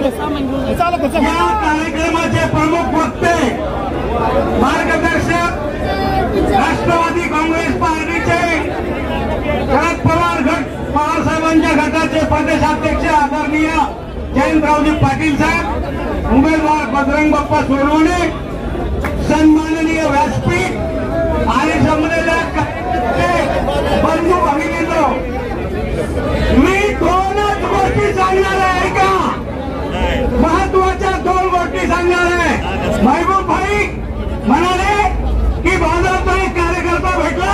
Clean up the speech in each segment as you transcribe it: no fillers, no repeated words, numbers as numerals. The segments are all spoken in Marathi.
या कार्यक्रमाचे प्रमुख वक्ते मार्गदर्शक राष्ट्रवादी काँग्रेस पार्टीचे शरद पवार साहेबांच्या गटाचे प्रदेशाध्यक्ष आदरणीय जयंतरावजी पाटील साहेब, उमेदवार बजरंग बाप्पा सोनवणे, सन्माननीय व्यासपीठ आणि जमलेल्या बंधू भगिनींनो, मी दोनच गोष्टी सांगणार आहे का? महत्वाच्या दोन गोष्टी सांगणार आहे। महबूब भाई म्हणाले की भाजपचा एक कार्यकर्ता भेटला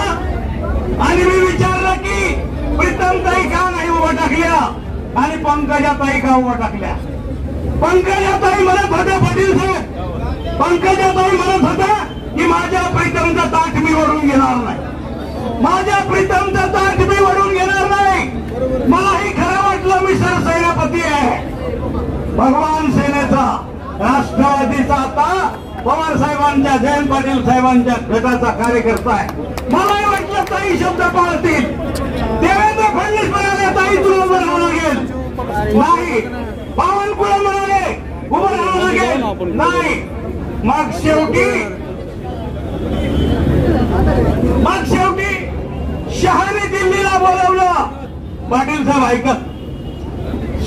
आणि मी विचारलं की प्रीतमताई का नाही उभा टाकल्या आणि पंकजाताई का उभा टाकल्या? पंकजाताई म्हणत होत्या, पाटील साहेब, पंकजाताई म्हणत होत्या की माझ्या प्रीतमचा ताट मी वरून घेणार नाही, माझ्या प्रीतमचा ताट मी वरून घेणार नाही। मलाही खरं वाटलं मी सरसेनापती आहे, भगवान सेनेचा, राष्ट्रवादीचा, आता पवार साहेबांच्या, जयंत पाटील साहेबांच्या गटाचा कार्यकर्ता आहे। मलाही वाटलं ताई शब्द पाळतील। देवेंद्र फडणवीस म्हणाले ताई तुला उभं राहावं लागेल, नाही। बावनकुळे म्हणाले उभं राहावं लागेल, नाही। मग शेवटी शहाने दिल्लीला बोलवलं। पाटील साहेब ऐकत,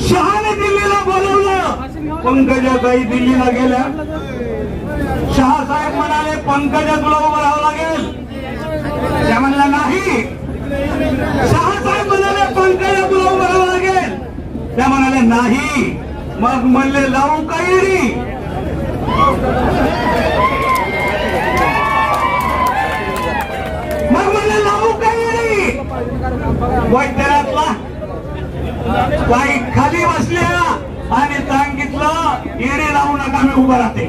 शहाने दिल्लीला बोलवलं, पंकजाताई दिल्लीला गेल्या। शहासाहेब म्हणाले पंकजा तुला उभं राहावं लागेल, त्या म्हणल्या नाही। शहासाहेब म्हणाले पंकजा तुला उभं राहावं लागेल, त्या म्हणाले नाही। मग म्हणले लावू काही, मग म्हणले लावू काही। वैद्यनाथला ताई खाली बसल्या आणि सांगितलं येणे लावू नका, मी उभं राहते।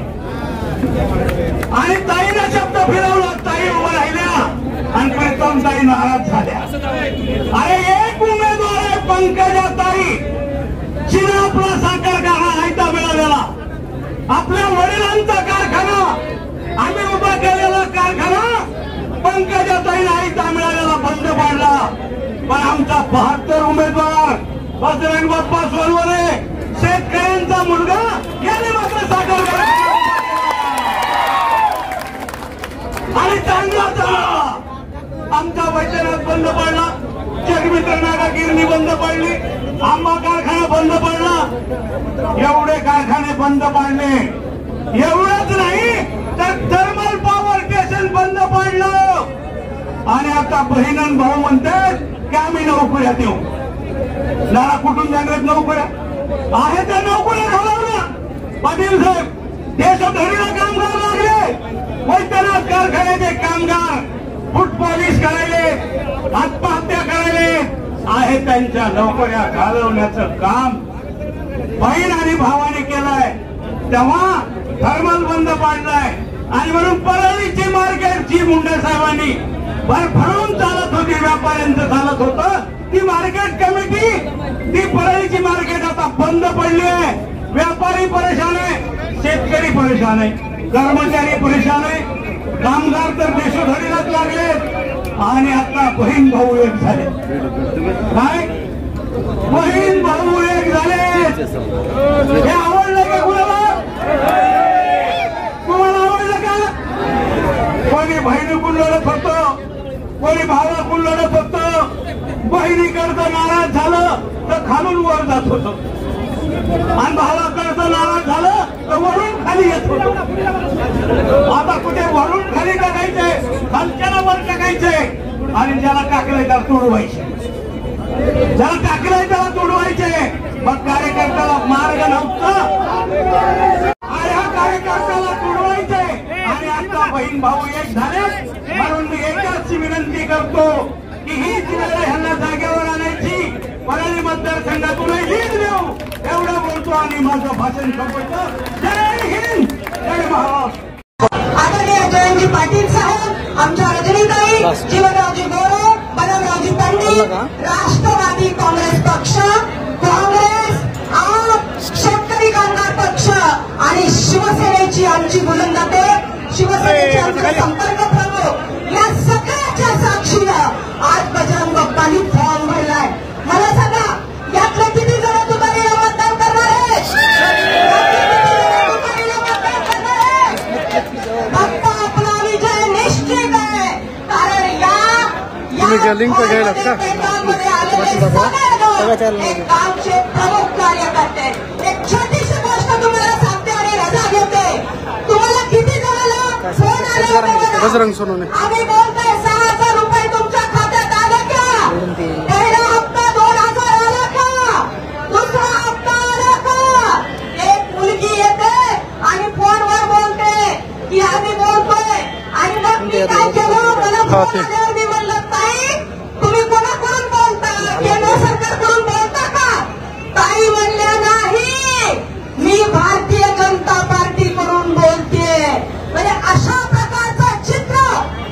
आणि ताईने शब्द फिरवला, ताई उभं राहिल्या आणि प्रीतम ताई नाराज झाल्या। अरे एक उमेदवार आहे पंकजाताई, जिने आपला साखर कारखाना हायता मिळालेला, आपल्या वडिलांचा कारखाना, आम्ही उभा केलेला कारखाना पंकजाताईने हायता मिळालेला बंद पाडला। पण आमचा 72 उमेदवार बजरंग बाप्पा सोनवणे, शेतकऱ्यांचा मुलगा, याने मात्र साखर कारखाना आणि चांगला चालला। आमचा वैद्यनाथ बंद पडला, जगमित्र नागा गिरणी बंद पडली, आंबा कारखाना बंद पडला, एवढे कारखाने बंद पाडले। एवढंच नाही तर थर्मल पॉवर स्टेशन बंद पाडलं। आणि आता बहीण आणि भाऊ म्हणतात की आम्ही नोकऱ्यात येऊ। नारा कुठून जाणार नोकऱ्या आहे त्या नोकऱ्या घालवल्या। पाटील साहेब, देशभरीला कामगार लागले, वैद्यनाथ कारखान्याचे कामगार फूट पॉलिश करायले, आत्महत्या करायले, आहे त्यांच्या नोकऱ्या घालवण्याचं काम बहीण आणि भावाने केलंय। तेव्हा थर्मल बंद पाडलाय आणि म्हणून परळीची मार्केट जी मुंडे साहेबांनी भरभरून चालत होती, व्यापाऱ्यांचं चालत होतं, ती मार्केट कमिटी, ती परळीची मार्केट आता बंद पडली आहे। व्यापारी परेशान आहे, शेतकरी परेशान आहे, कर्मचारी परेशान आहे, कामगार तर देशोधडीलाच लागले आणि आता बहीण भाऊ एक झाले। काय बहीण भाऊ एक झाले, हे आवडलं का कुणाला? तुम्हाला आवडलं का? कोणी बहिणीकडून लढत होतं, कोणी भावाकडून लढत होतं, बहिणीकडचं नाराज झालं तर खालून वर जात होतं आणि भावाकडचं नाराज झालं तर वरून खाली येत होतं। आता कुठे वरून खाली टाकायचंय, खालच्याला वर टाकायचंय आणि ज्याला टाकलंय त्याला तोडवायचे, ज्याला टाकलंय त्याला तोडवायचे। मग कार्यकर्त्याला मार्ग नव्हता आणि ह्या कार्यकर्त्याला तोडवायचे आणि आता बहीण भाऊ एक झाले। म्हणून मी एकच विनंती करतो की हीच वेळ ह्यांना जागेवर आणायची, परळी मतदारसंघातूनही लीड देऊ, एवढं बोलतो आणि माझं भाषण संपवतो। जय हिंद, जय महाराष्ट्र। आदरणीय जयंतजी पाटील साहेब, आमच्या रजनीताई, जीवनरावजी मोरे, बलवरावजी पंडित, राष्ट्रवादी काँग्रेस पक्ष, काँग्रेस, आप, शेतकरी कामगार पक्ष आणि शिवसेनेची आमची बुलंदाते, शिवसेनेचे आमचे संपर्क प्रमुख, या सगळ्याच्या साक्षीनं आज बजरंग बाप्पांनी फॉर्म भरलाय। मला सांगा यातले किती जण तुम्हाला मतदान करणार आहे? तुम्ही काय लिंक घ्यायला का गावचे प्रमुख कार्यकर्ते एक छोटीशी गोष्ट तुम्हाला सांगते आणि रजा घेते. तुम्हाला किती जणांना फोन आले होते? बजरंग सोनवणे आम्ही बोलतोय 6,000 रुपये तुमच्या खात्यात आले का? पहिला हप्ता 2,000 आला का? दुसरा हप्ता आला का? एक मुलगी येते आणि फोनवर बोलते की आम्ही बोलतोय आणि मग मी काय केलं? मला फोन आल्यावर मी म्हणलं ताई तुम्ही कोणाकडून बोलता? केंद्र सरकारकडून बोलता का? ताई म्हणल्या नाही मी भारतीय जनता पार्टीकडून बोलतेय. म्हणजे अशा प्रकारचं चित्र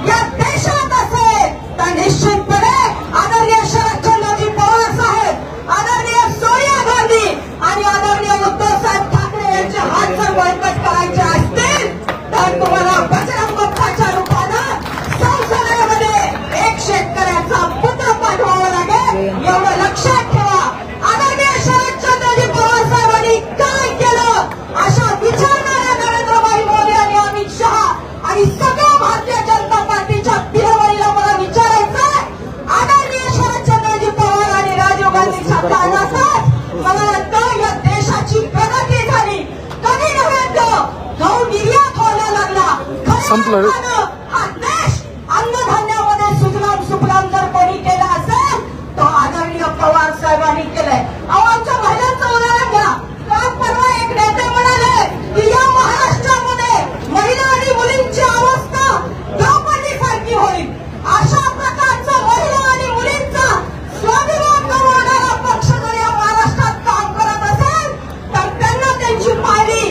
या देशात असेल तर निश्चितपणे आदरणीय शरदचंद्रजी पवार साहेब, आदरणीय सोनिया गांधी आणि आदरणीय उद्धव साहेब ठाकरे यांचे हात जर बळकट करायचे असतील तर तुम्हाला बजरंग बाप्पाच्या रूपानं संसदेमध्ये एक शेतकऱ्याचा पुत्र पाठवावा लागेल. एवढं लक्षात ठेवा. आदरणीय शरदचंद्रजी पवार साहेबांनी काय केलं अशा विचारणाऱ्या नरेंद्रभाई मोदी आणि अमित शहा आणि सगळ्या भारतीय जनता पार्टीच्या पिरवळीला मला विचारायचं आदरणीय शरदचंद्रजी पवार आणि राजीव गांधीच्या काळातच मला वाटतं या देशाची प्रगती झाली. कधी नव्हे तो गहू निर्यात व्हायला लागला. संपलं. हा देश अन्नधान्यामध्ये सुजलाम सुफलाम जर कोणी केला असेल तो आदरणीय पवार साहेबांनी केलंय. आमच्या महिलांचं उदाहरण घ्या. काल परवा एक नेते म्हणाले की या महाराष्ट्रामध्ये महिला आणि मुलींची अवस्था द्रौपदीसारखी होईल. अशा प्रकारचं महिला आणि मुलींचा स्वाभिमान गमावणारा पक्ष जर या महाराष्ट्रात काम करत असेल तर त्यांना त्यांची पायरी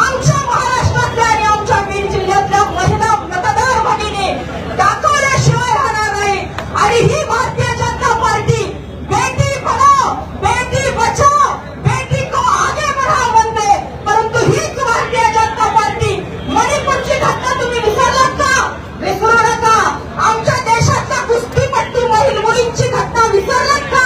आमच्या महाराष्ट्रातल्या आणि आमच्या बीड जिल्ह्यातल्या महिला मतदार भगिनी दाखवल्याशिवाय राहणार नाही. आणि ही भारतीय जनता पार्टी बेटी पढाओ बेटी बचाओ बेटी को आगे बढ़ाओ म्हणते. परंतु हीच भारतीय जनता पार्टी मणिपूरची घटना तुम्ही विसरलात का? विसरू नका. आमच्या देशातल्या कुस्तीपट्टू मुलींची घटना विसरलात का?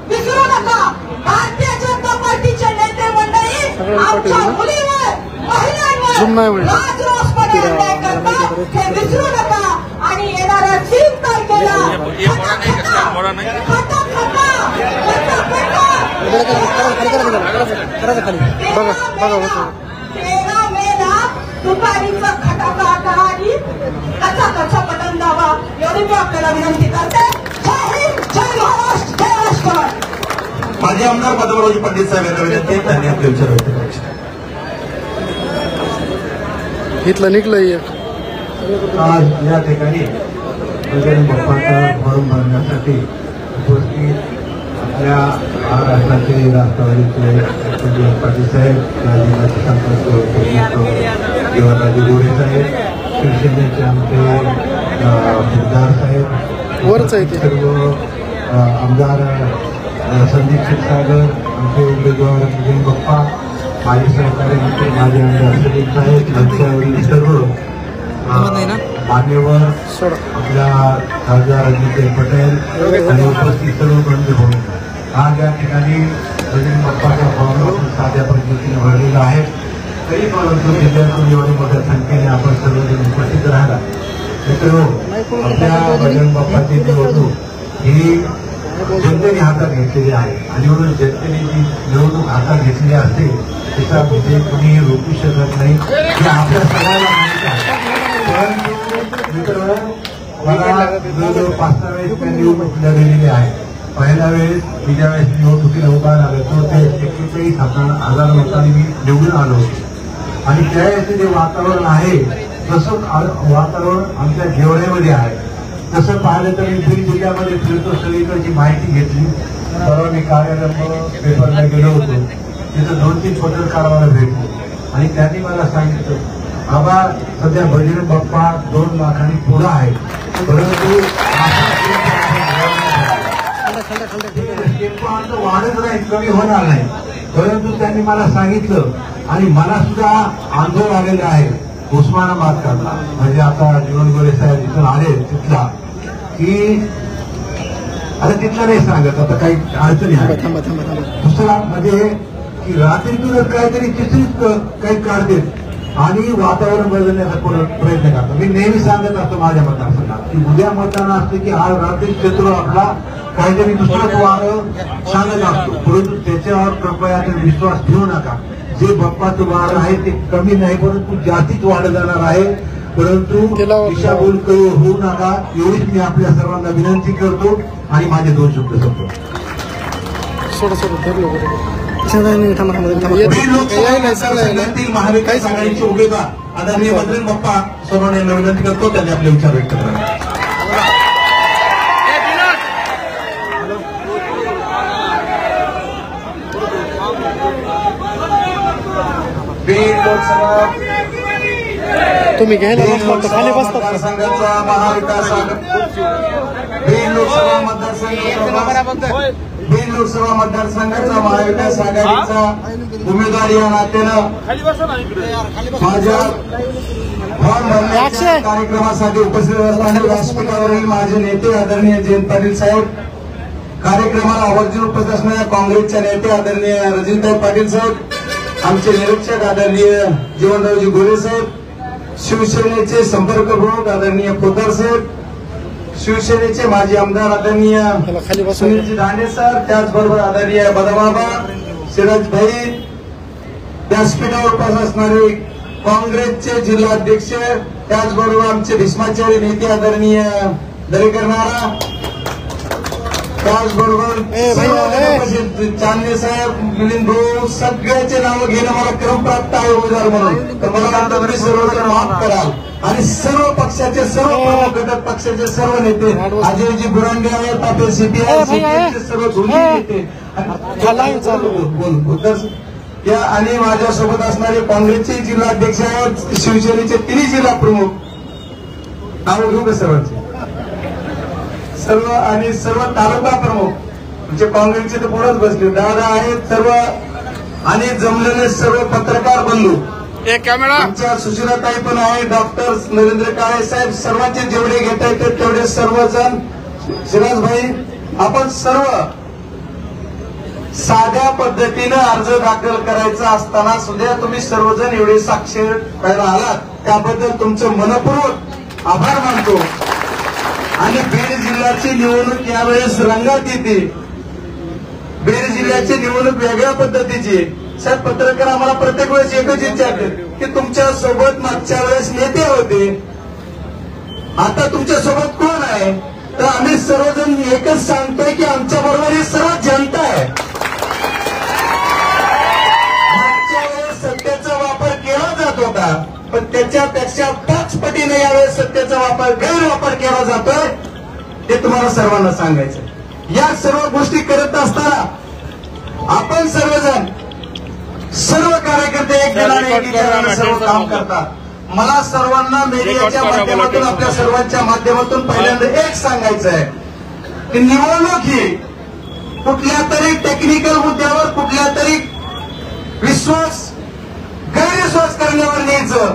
विसरू नका. भारतीय जनता पार्टीचे नेते मंडळी आमच्या मुलीवर महिलांवर राजरोसपणे अन्याय करतात हे विसरू नका. आणि येणाऱ्या 3 तारखेला तेरा मेला दुपारीचा खटाका करा आणि कचा बटन दाबा एवढी मी आपल्याला विनंती करते. जय हिंद, जय महाराष्ट्र, जय राष्ट्र. माजी आमदार पद्मरावजी पंडित साहेब यांना विनंती आहे त्यांनी आपले विचार व्यक्त करायचे. इथलं निघलंय. आज या ठिकाणी बजरंग बाप्पाचा फॉर्म भरण्यासाठी उपस्थित आपल्या महाराष्ट्राचे राष्ट्रवादीचे पाटील साहेब, राजीनाथ संपर्क राजू गोरे साहेब, शिवसेनेचे आमचे सिद्धार्थ साहेब, सर्व आमदार संदीप क्षीरसागर, आमचे उमेदवार बजरंग बाप्पा, माजी सहकारी मंत्री माजी आमदार सलीम साहेब, मंचावरील सर्व मान्यवर, आपल्या खासदार अजित पटेल आणि उपस्थित सर्व बंधू होऊन आज या ठिकाणी बजरंग बाप्पाचा फॉर्म साध्या पद्धतीने भरलेला आहे. तरी परंतु जिल्ह्यातून एवढ्या मोठ्या संख्येने आपण सर्वजण उपस्थित राहिला. मित्रांनो, आपल्या बजरंग बाप्पाची निवडणूक ही जनतेने हातात घेतलेली आहे आणि म्हणून जनतेने जी निवडणूक हातात घेतलेली असते त्याचा विजय कुणीही रोखू शकत नाही हे आपल्या सगळ्याला माहिती आहे. परंतु मित्रांनो, मला जवळजवळ 5-6 वेळेस त्या निवडणूक लढलेली आहे. पहिल्या वेळेस मी ज्या वेळेस निवडणुकीला उभा राहिलो तो ते 41,000 मतांनी मी निवडून आलो होतो. आणि त्यावेळेस जे वातावरण आहे तसंच वातावरण आमच्या गेवड्यामध्ये आहे. तसं पाहिलं तर मी बीड जिल्ह्यामध्ये फिरतो, सगळीकडची माहिती घेतली. परवा मी कार्यालयात पेपरला गेलो होतो. तिथं 2-3 पत्रकार मला भेटले आणि त्यांनी मला सांगितलं बाबा सध्या बजरंग बाप्पा 2 लाखांनी पुढं आहे. परंतु वाढत नाही, कमी होणार नाही. परंतु त्यांनी मला सांगितलं आणि मला सुद्धा अनुभव आलेला आहे उस्मानाबाद करता, म्हणजे आता जीवन गोरे साहेब तिथून आले तिथला की आता तिथला नाही सांगत, आता काही अडचणी आहे. दुसरा म्हणजे की रात्रीतूनच काहीतरी तिसरीच काही काढते आणि वातावरण बदलण्याचा प्रयत्न करतात. मी नेहमी सांगत असतो माझ्या मतदारसंघात की उद्या मतदान असतं की हा रात्री क्षेत्र आपला काहीतरी दुसरंच वारं सांगत असतो, परंतु त्याच्यावर कृपया विश्वास ठेवू नका. जे बाप्पाचं वारं आहे ते कमी नाही परंतु जास्तीच वाढत जाणार आहे. परंतु दिशाभूल होऊ नका एवढीच मी आपल्या सर्वांना विनंती करतो आणि माझे 2 शब्द संपतो. महाराष्ट्रातील महाविकास आघाडीचे उमेदवार आदरणीय बजरंग बाप्पा सोनवणे यांना विनंती करतो त्यांनी आपले विचार व्यक्त करावे. बीड लोकसभा तुम्ही घ्यायला खाली बसता मतदारसंघाचा महाविकास बीड लोकसभा मतदारसंघाचा महाविकास आघाडीचा उमेदवार या नात्यानं माझ्या फॉर्म भरण्याच्या कार्यक्रमासाठी उपस्थित असताना व्यासपीठावरील माझे नेते आदरणीय जयंत पाटील साहेब, कार्यक्रमाला आवर्जून उपस्थित असणाऱ्या काँग्रेसच्या नेते आदरणीय रजनीताई पाटील साहेब, आमचे निरीक्षक आदरणीय जीवनरावजी गोरे साहेब, शिवसेनेचे संपर्क प्रमुख आदरणीय पोदार साहेब, शिवसेनेचे माजी आमदार आदरणीय सुनीलजी दांडे सर, त्याचबरोबर आदरणीय बदाबाबा सिराज भाई, व्यासपीठावर उपस्थित असणारे काँग्रेसचे जिल्हाध्यक्ष, त्याचबरोबर आमचे भीष्माचार्य नेते आदरणीय दरेकर नारा, त्याचबरोबर चांदणे साहेब, मिलिंद भाऊ, सगळ्याचे नाव घेणं मला क्रमप्राप्त आहे उमेदवार म्हणून. तर मला वाटतं तुम्ही सर्वजण माफ कराल आणि सर्व पक्षाचे सर्व प्रमुख घटक पक्षाचे सर्व नेते अजयजी बुरांडे आहेत, आपले सीपीआय सर्व दोन्ही नेते या आणि माझ्यासोबत असणारे काँग्रेसचे जिल्हाध्यक्ष आहेत, शिवसेनेचे 3 जिल्हा प्रमुख, नाव घेऊ का सर्वांचे, सर्व आणि सर्व तालुका प्रमुख म्हणजे काँग्रेसचे तर पुढेच बसले दादा आहेत सर्व आणि जमलेले सर्व पत्रकार बंधू, आमच्या सुशीलाताई पण आहे, डॉक्टर नरेंद्र काळे साहेब, सर्वांचे जेवढे घेता येते तेवढे सर्वजण, सिराजभाई, आपण सर्व साध्या पद्धतीनं अर्ज दाखल करायचा असताना सुद्धा तुम्ही सर्वजण एवढे साक्षर करायला आलात त्याबद्दल तुमचं मनपूर्वक आभार मानतो. आणि बीड जिल्ह्याची निवडणूक यावेळेस रंगात येते. बीड जिल्ह्याची निवडणूक वेगळ्या पद्धतीची. साहेब पत्रकार आम्हाला प्रत्येक वेळेस एकच विचारतात की तुमच्या सोबत मागच्या वेळेस नेते होते, आता तुमच्या सोबत कोण आहे? तर आम्ही सर्वजण एकच सांगतोय की आमच्या बरोबर ही सर्व जनता आहे. मागच्या वेळेस सत्तेचा वापर केला जात होता पण त्याच्यापेक्षा 5 पटीने यावेळेस सत्तेचा वापर गैरवापर केला जातोय हे तुम्हाला सर्वांना सांगायचं. या सर्व गोष्टी करत असताना आपण सर्वजण सर्व कार्यकर्ते एक दिलाने सर्व काम करतात. मला सर्वांना मीडियाच्या माध्यमातून आपल्या सर्वांच्या माध्यमातून पहिल्यांदा एक सांगायचं आहे की निवडणूक ही कुठल्या तरी टेक्निकल मुद्द्यावर कुठल्या तरी विश्वास गैरविश्वास करण्यावर न्यायचं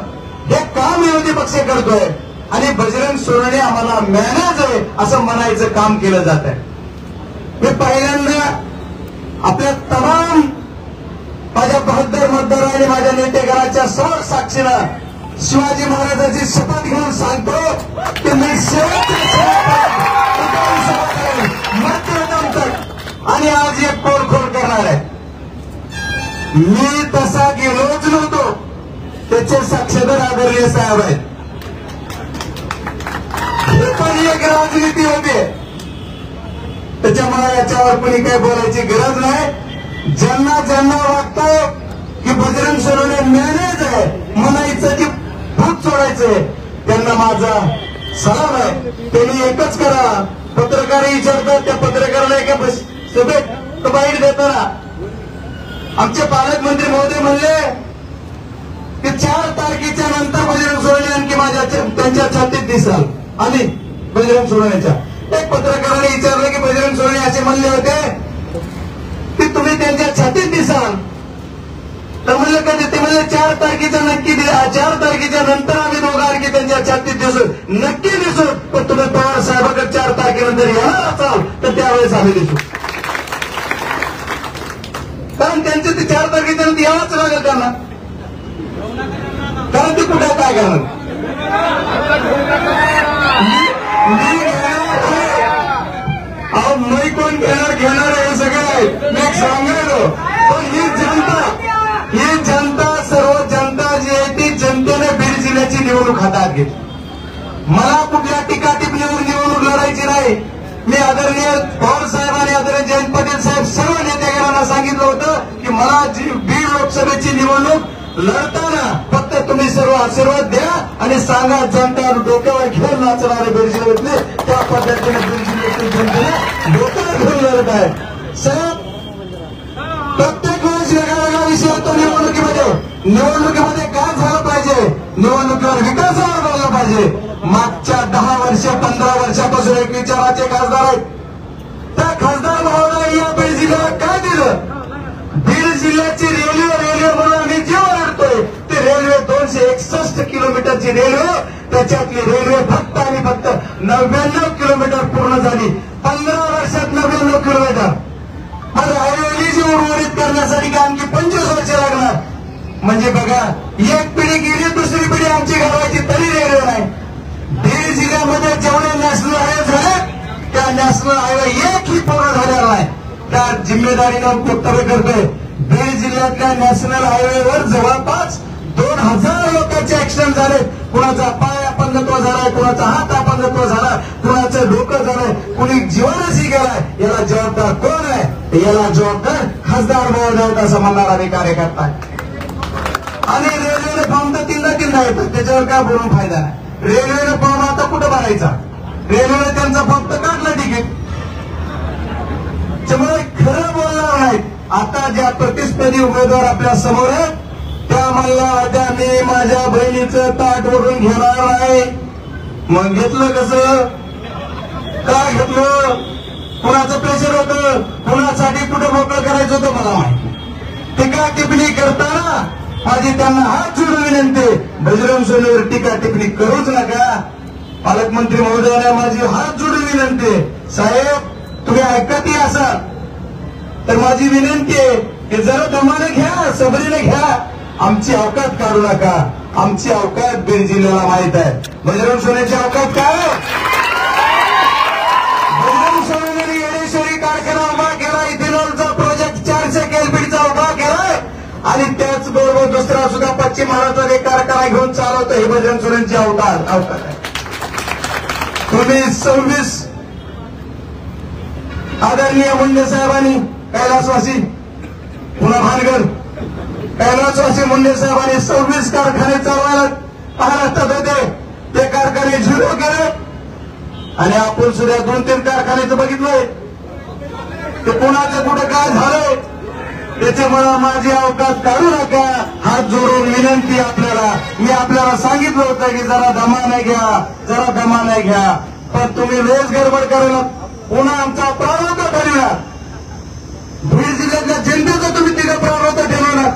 हे काम विरोधी पक्ष करतोय आणि बजरंग सोनवणे आम्हाला मॅनेज आहे असं म्हणायचं काम केलं जात आहे. मी पहिल्यांदा आपल्या तमाम माझ्या बहादर मतदार आणि माझ्या नेतेगणाच्या सर्व साक्षीनं शिवाजी महाराजांची शपथ घेऊन सांगतो की मी मतदान तक आणि आज एक पोलखोल करणार आहे. मी तसा गेलोच नव्हतो, त्याचे साक्षीदार आदरणीय साहेब आहेत. ही पण एक राजनीती होते, त्याच्यामुळे याच्यावर कोणी काही बोलायची गरज नाही. ज्यांना ज्यांना वाटतं की बजरंग सोनवणे मॅनेज आहे म्हणायचं की भूत सोडायचंय त्यांना माझा सलाम आहे. त्यांनी एकच करा. पत्रकार विचारतात त्या पत्रकाराला एका सभेत बाईट देताना आमचे पालकमंत्री महोदय म्हणले की 4 तारखेच्या नंतर बजरंग सोनवणे आणखी माझ्या त्यांच्या छातीत दिसाल आणि बजरंग सोनवणेच्या. एक पत्रकाराने विचारलं की बजरंग सोनवणे असे म्हणले होते की तुम्ही त्यांच्या छातीत दिसाल तर म्हणलं कधी ते म्हणजे 4 तारखेच्या नक्की 4 तारखेच्या नंतर आम्ही दोघं आणखी त्यांच्या छातीत दिसू नक्की दिसू पण तुम्ही पवार साहेबांकडे 4 तारखेनंतर येणार असाल तर त्यावेळेस आम्ही दिसू. कारण त्यांचे ते 4 तारखेच्या नंतर यावंच लागेल त्यांना. कारण ती कुठे काय करणार अहो मी कोण घेणार हे सगळं मी सांगायलो. पण ही जनता सर्व जनता जी आहे ती जनतेने बीड जिल्ह्याची निवडणूक हातात घेतली. मला कुठल्या टीका टिप्पणीवर निवडणूक लढायची नाही. मी आदरणीय पवार साहेब आणि आदरणीय जयंत पाटील साहेब सर्व नेतेकरांना सांगितलं होतं की मला बीड लोकसभेची निवडणूक लढताना फक्त तुम्ही सर्व आशीर्वाद द्या आणि सांगा जनता डोक्यावर घेऊन नाचणारे बीड जिल्ह्यातले त्या पद्धतीने बीड जिल्ह्यातील जनतेने डोक्यावर घेऊन लढत आहे. साहेब प्रत्येक वेळेस वेगळा विषय होतो निवडणुकीमध्ये काय झालं पाहिजे, निवडणुकीवर विकासावर बोललं पाहिजे. मागच्या 10 वर्ष 15 वर्षापासून एक विचाराचे खासदार आहेत. त्या खासदार महोदयांनी या बीड जिल्ह्याला काय दिलं? बीड जिल्ह्याची रेल्वे म्हणून आम्ही जे ओरडतोय ते रेल्वे 261 किलोमीटरची रेल्वे, त्याच्यातली रेल्वे फक्त आणि फक्त 99 किलोमीटर पूर्ण झाली. 15 वर्षात 99 किलोमीटर. आता हायवेली जी उर्वरित करण्यासाठी काय आणखी 25 वर्ष लागणार. म्हणजे बघा एक पिढी गेली दुसरी पिढी आमची घडवायची तरी रेल्वे नाही. बीड जिल्ह्यामध्ये जेवढे नॅशनल हायवे झाले त्या नॅशनल हायवे एकही पूर्ण झालेला नाही. त्या जिम्मेदारीनं वक्तव्य करतोय. बीड जिल्ह्यातल्या नॅशनल हायवेवर जवळपास 2000 लोकांचे ऍक्सिडेंट झाले. कुणाचा पाय अपंगत्व झालाय, कुणाचा हात अपंगत्व झाला, कुणाचं डोकं झालंय, कुणी जीवनही गेलाय. याला जबाबदार कोण आहे? याला जबाबदार खासदार महोदय असं म्हणणारा मी कार्यकर्ता आहे. आणि रेल्वेने फॉर्म तर तीनदा येतात, त्याच्यावर काय बोलून फायदा नाही. रेल्वेने फॉर्म आता कुठं भरायचा? रेल्वेने त्यांचा फॉर्म तर काढला तिकीट. त्यामुळे खरं बोलणार नाहीत. आता ज्या प्रतिस्पर्धी उमेदवार आपल्या समोर आहेत त्या म्हणला आता मी माझ्या बहिणीचं ताट ओढून घेणार नाही. मग घेतलं कसं? काय घेतलं? कुणाचं प्रेशर होतं? कुणासाठी कुठं मोकळं करायचं होतं मला माहिती. टीका टिप्पणी करताना माझी त्यांना हात जोडून विनंती, बजरंग सोनवर टीका टिप्पणी करूच नका. पालकमंत्री महोदयाला माझी हात जोडून विनंती, साहेब तुम्ही ऐकतही असाल तर माझी विनंती आहे की जरा दमाने घ्या, सबरीने घ्या. आमची अवकात काढू नका. आमची अवकात बीड जिल्ह्याला माहित आहे. बजरंग सोन्याची अवकात काय? बजरंग सोनेने येडेश्वरी कारखाना उभा केला, इथेनॉलचा प्रोजेक्ट 400 केलपीडीचा उभा केलाय आणि त्याचबरोबर दुसरा सुद्धा पश्चिम महाराष्ट्रात एक कारखाना घेऊन चालवतो. ही बजरंग सोनेची अवकात आहे. तुम्ही 26 आदरणीय मुंडे साहेबांनी कैलासवासी पुन्हा भानगड कैलासवासी मुंडे साहेबांनी 26 कारखाने चालवायला महाराष्ट्रात होते. ते कारखाने झिरो केले आणि आपण सुद्धा 2-3 कारखान्याचं बघितलंय. ते कोणाचं कुठं काय झालंय त्याच्यामुळे माझी अवकात काढू नका. हात जोडून विनंती आपल्याला. मी आपल्याला सांगितलं होतं की जरा दमाने घ्या, जरा दमाने घ्या. पण तुम्ही रोज गडबड करायला पुन्हा आमचा प्रारंभ ठरविला. बीड जिल्ह्यातल्या जनतेचा तुम्ही तिथे प्रारंभ ठरवला.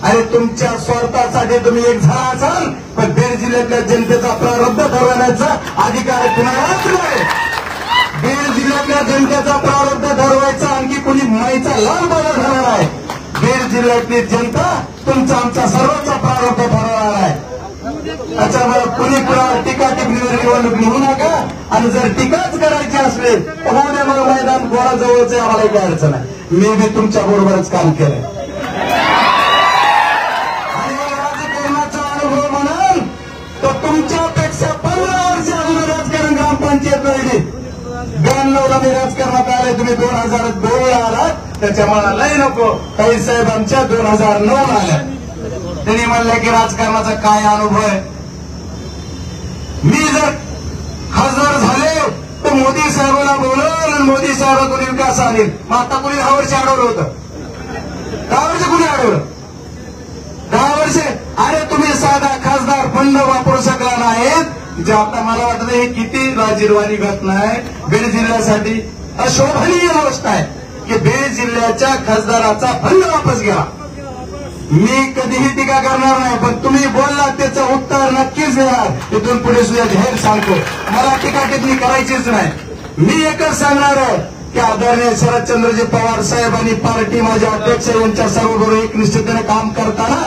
अरे तुमच्या स्वार्थासाठी तुम्ही एक झाला असाल पण बीड जिल्ह्यातल्या जनतेचा प्रारंभ ठरवण्याचा अधिकार कुणालाच नाही. बीड जिल्ह्यातल्या जनतेचा प्रारंभ ठरवायचा आणखी कुणी माईचा लाल बाला ठरवणार आहे. बीड जिल्ह्यातली जनता तुमचा आमचा सर्वांचा प्रारंभ ठरवणार आहे. त्याच्यामुळे कुणी कुणाला टीका टिप्पणीवर निवडणूक निघू नका. आणि जर टीकाच करायची असली तर होण्या मला मैदान गोळाजवळच आहे, आम्हाला काही अडचण आहे. मी बी तुमच्या बरोबरच काम केलंय. आणि राजकारणाचा अनुभव म्हणाल तर तुमच्यापेक्षा 15 वर्ष अगोदर राजकारण ग्रामपंचायत राहिली. 92ला मी राजकारणात आले, तुम्ही 2002 आलात. त्याच्यामुळे लय नको. काही साहेब आमच्या 2009 आल्या. त्यांनी म्हणलं की राजकारणाचा काय अनुभव आहे. मी जर खासदार झाले तर मोदी साहेबांना बोलवलं आणि मोदी साहेबांकडून विकास आणेल. मग आता कुणी 10 वर्ष अडवलं होतं? 10 वर्ष कुणी अडवलं? 10 वर्ष. अरे तुम्ही साधा खासदार फंड वापरू शकला नाहीत. जे आता मला वाटतं हे किती लाजिरवाणी घटना आहे. बीड जिल्ह्यासाठी अशोभनीय गोष्ट आहे की बीड जिल्ह्याच्या खासदाराचा फंड वापस घ्या. मी कधीही टीका करणार नाही पण तुम्ही बोललात त्याचं उत्तर नक्कीच देणार. इथून पुढे सुद्धा जाहीर सांगतो मला टीका टिप्पणी करायचीच नाही. मी एकच सांगणार आहे की आदरणीय शरदचंद्रजी पवार साहेब आणि पार्टी माझे अध्यक्ष यांच्या सर्वबरोबर एकनिष्ठतेने काम करताना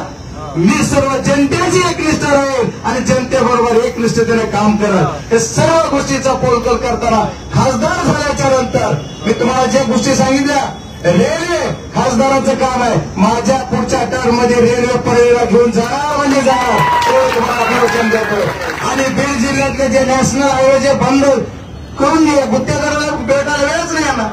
मी सर्व जनतेची एकनिष्ठ राहील आणि जनतेबरोबर एकनिष्ठतेने काम करत. हे सर्व गोष्टीचा पोलकल करताना खासदार झाल्याच्या नंतर मी तुम्हाला ज्या गोष्टी सांगितल्या, रेल्वे खासदाराचं काम आहे. माझ्या पुढच्या टर्म मध्ये रेल्वे परळीला घेऊन जाणार म्हणजे जाणार, हे तुम्हाला आश्वासन देतो. आणि बीड जिल्ह्यातले जे नॅशनल हायवे जे बंद करून घे, गुत्तेदाराला भेटायला वेळच नाही यांना.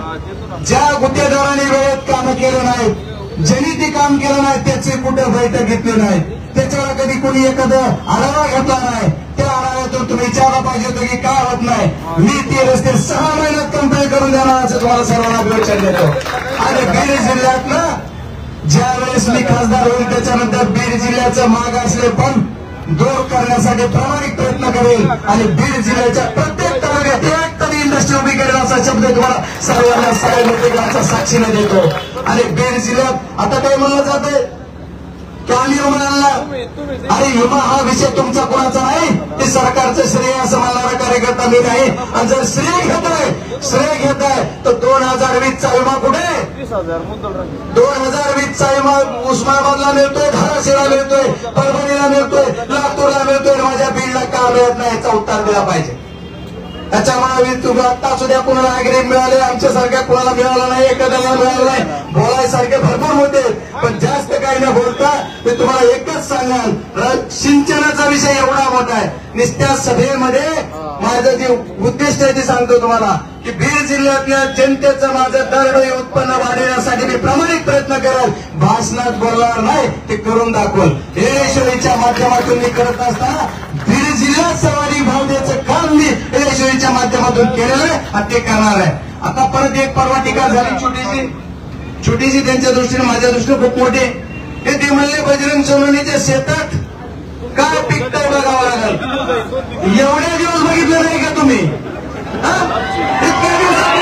ज्या गुत्तेदारांनी वेळेत काम केलं नाही, ज्यांनी ते काम केलं नाही, त्याची कुठं बैठक घेतली नाही, त्याच्यावर कधी कोणी एखादं आढावा घेतला नाही, त्या आढाव्यातून तुम्ही विचारला पाहिजे होतं की का होत नाही. मी ते रस्ते 6 महिन्यात कंप्लीट करून देणार असं तुम्हाला सर्वांना विचार देतो. आणि बीड जिल्ह्यातलं ज्या वेळेस मी खासदार होईल त्याच्यानंतर बीड जिल्ह्याचं माग असले पण दूर करण्यासाठी प्रामाणिक प्रयत्न करेल आणि बीड जिल्ह्याच्या प्रत्येक तालुक्यात एक तरी इंडस्ट्री उभी करेल असा शब्द तुम्हाला सर्वांना सगळ्या साक्षीने देतो. आणि बीड जिल्ह्यात आता काय म्हणलं जातंय की आम्ही रुग्णांना, अरे विमा हा विषय तुमचा कोणाचा नाही, ते सरकारचं श्रेय असं म्हणणारा कार्यकर्ता मी नाही. आणि जर श्रेय घेत आहे तर 2020चा विमा कुठे, 2020चा विमा उस्मानाबादला मिळतोय, धाराशिवला मिळतोय, परभणीला मिळतोय, लातूरला मिळतोय, माझ्या बीडला का मिळत नाही याचा उत्तर दिला पाहिजे. त्याच्यामुळे तुम्ही आता सुद्धा कुणाला अग्रिम मिळाले, आमच्यासारख्या कुणाला मिळाला नाही, एखाद्याला मिळालं नाही. बोलायसारखे भरपूर होते पण जास्त काही न बोलता मी तुम्हाला एकच सांगाल, सिंचनाचा विषय एवढा मोठा आहे. नुसत्या सभेमध्ये माझं जे उद्दिष्ट आहे ते सांगतो तुम्हाला की बीड जिल्ह्यातल्या जनतेचं माझं दरडोई उत्पन्न वाढवण्यासाठी मी प्रामाणिक प्रयत्न करेल. भाषणात बोलणार नाही, ते करून दाखवल. एलेश्वरीच्या माध्यमातून मी करत असताना बीड जिल्ह्यात सर्वाधिक भाव द्यायचं काम मी एलेश्वरीच्या माध्यमातून केलेलं आहे आणि ते करणार आहे. आता परत एक परवा टीका झाली छोटीशी त्यांच्या दृष्टीने, माझ्या दृष्टीने खूप मोठी. ते म्हणले बजरंग सोनवणेच्या शेतात काय पिकतंय बघावं लागेल. एवढे दिवस बघितले नाही का तुम्ही? इतक्या दिवसात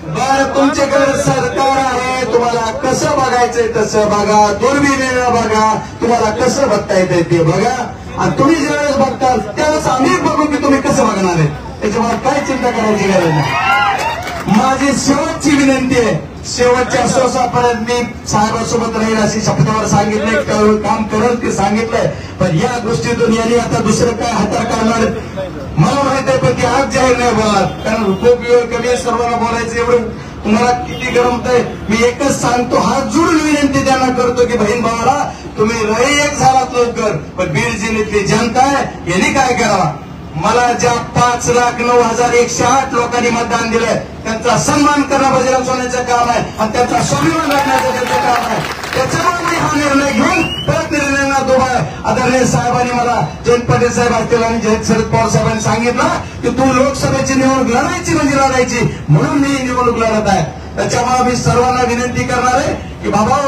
बरं तुमच्याकडे सरकार आहे, तुम्हाला कसं बघायचंय तसं बघा, दुर्बिणीनं बघा, तुम्हाला कसं बघता येतंय ते बघा. आणि तुम्ही ज्यावेळेस बघताल त्यावेळेस आम्ही बघू की तुम्ही कसं बघणार आहे. त्याच्यामुळे काय चिंता करायची गरज नाही. माझी शेवटची विनंती आहे, शेवटच्या श्वासापर्यंत मी साहेबांसोबत राहील अशी शपथावर सांगितलंय, काम करेल ते सांगितलंय. पण या गोष्टीतून यांनी आता दुसरं काय हातार काढणार मला माहित आहे, पण ते आज जाहीर नाही बोलणार कारण खूप वेळ कमी, सर्वांना बोलायचं एवढं तुम्हाला किती गरमत आहे. मी एकच सांगतो, हात जोडून विनंती त्यांना करतो की बहीण भावाला तुम्ही रही एक झालात लवकर, पण बीड जिल्ह्यातली जनता आहे यांनी काय करावा. मला ज्या 5,09,108 लोकांनी मतदान दिलंय त्यांचा सन्मान करणं बजरंग सोनवणेचं काम आहे आणि त्यांचा स्वाभिमान राखण्याचं त्यांचं काम आहे. त्याच्यामुळे मी हा निर्णय घेऊन परत निर्णयांना उभा आहे. आदरणीय साहेबांनी मला जयंत पाटील साहेब असतील आणि शरद पवार साहेबांनी सांगितलं की तू लोकसभेची निवडणूक लढायची म्हणजे लढायची, म्हणून मी निवडणूक लढत आहे. त्याच्यामुळे मी सर्वांना विनंती करणार आहे की बाबा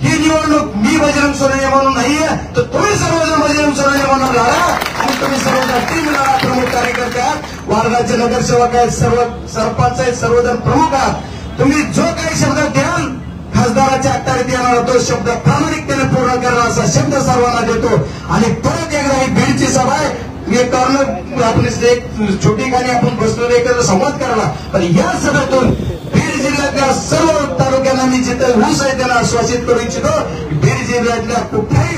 ही निवडणूक मी बजरंग सोनवणे म्हणून नाहीये तर तुम्ही सर्वजण बजरंग सोनवणे म्हणून लढा आणि तुम्ही सर्वजण टीम लढा. प्रमुख कार्यकर्ते आहात, वार्डाचे नगरसेवक आहेत, सर्व सरपंच आहेत, सर्वजण प्रमुख आहात. तुम्ही जो काही शब्द द्याल खासदाराच्या अखत्यारीत येणारा तो शब्द प्रामाणिकतेने पूर्ण करणार असा शब्द सर्वांना देतो. आणि परत एकदा ही बीडची सभा आहे, मी कॉर्नर आपण एक छोटी खाली आपण बसलो एकत्र संवाद करायला, पण या सभेतून बीड जिल्ह्यातल्या सर्व तालुक्यांना मी जिथं ऊस आहे त्यांना आश्वासित करू इच्छितो. बीड जिल्ह्यातल्या कुठल्याही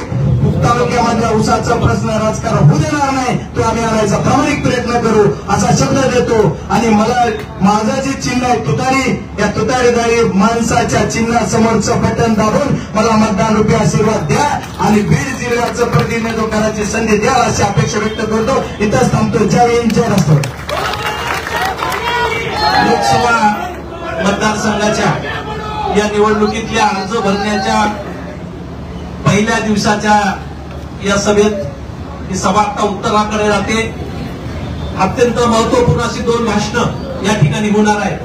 तालुक्यामधल्या ऊसाचा प्रश्न राजकारण होऊ देणार नाही, तो आम्ही आणायचा प्रामाणिक प्रयत्न करू असा शब्द देतो. आणि मला माझं जे चिन्ह आहे तुतारी, या तुतारीदारी माणसाच्या चिन्हासमोरचं बटन दाबून मला मतदान रूपी आशीर्वाद द्या आणि बीड जिल्ह्याचं प्रतिनिधित्व करायची संधी द्या अशी अपेक्षा व्यक्त करतो. इथंच थांबतो. जय हिंद, जय राष्ट्र. लोकसभा मतदारसंघाच्या या निवडणुकीतल्या अर्ज भरण्याच्या पहिल्या दिवसाच्या या सभेत ही सभा आता उत्तराकडे राहते. अत्यंत महत्वपूर्ण अशी 2 भाषणं या ठिकाणी होणार आहेत.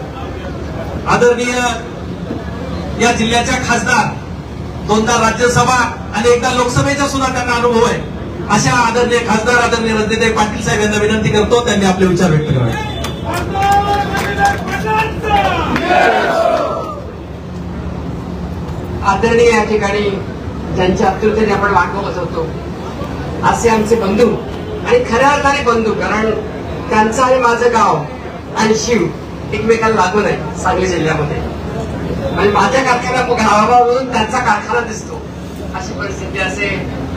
आदरणीय या जिल्ह्याच्या खासदार, 2दा राज्यसभा आणि 1दा लोकसभेचा सुद्धा त्यांना अनुभव आहे, अशा आदरणीय खासदार आदरणीय रणजित पाटील साहेब यांना विनंती करतो त्यांनी आपले विचार व्यक्त करावे. आदरणीय या ठिकाणी ज्यांच्या आतुरतेने आपण वाट बघत होतो असे आमचे बंधू आणि खऱ्या अर्थाने बंधू, कारण त्यांचं आणि माझं गाव आणि शिव एकमेकाला लागून आहे सांगली जिल्ह्यामध्ये. म्हणजे माझ्या कारखाना गावावरून त्यांचा कारखाना दिसतो अशी परिस्थिती असे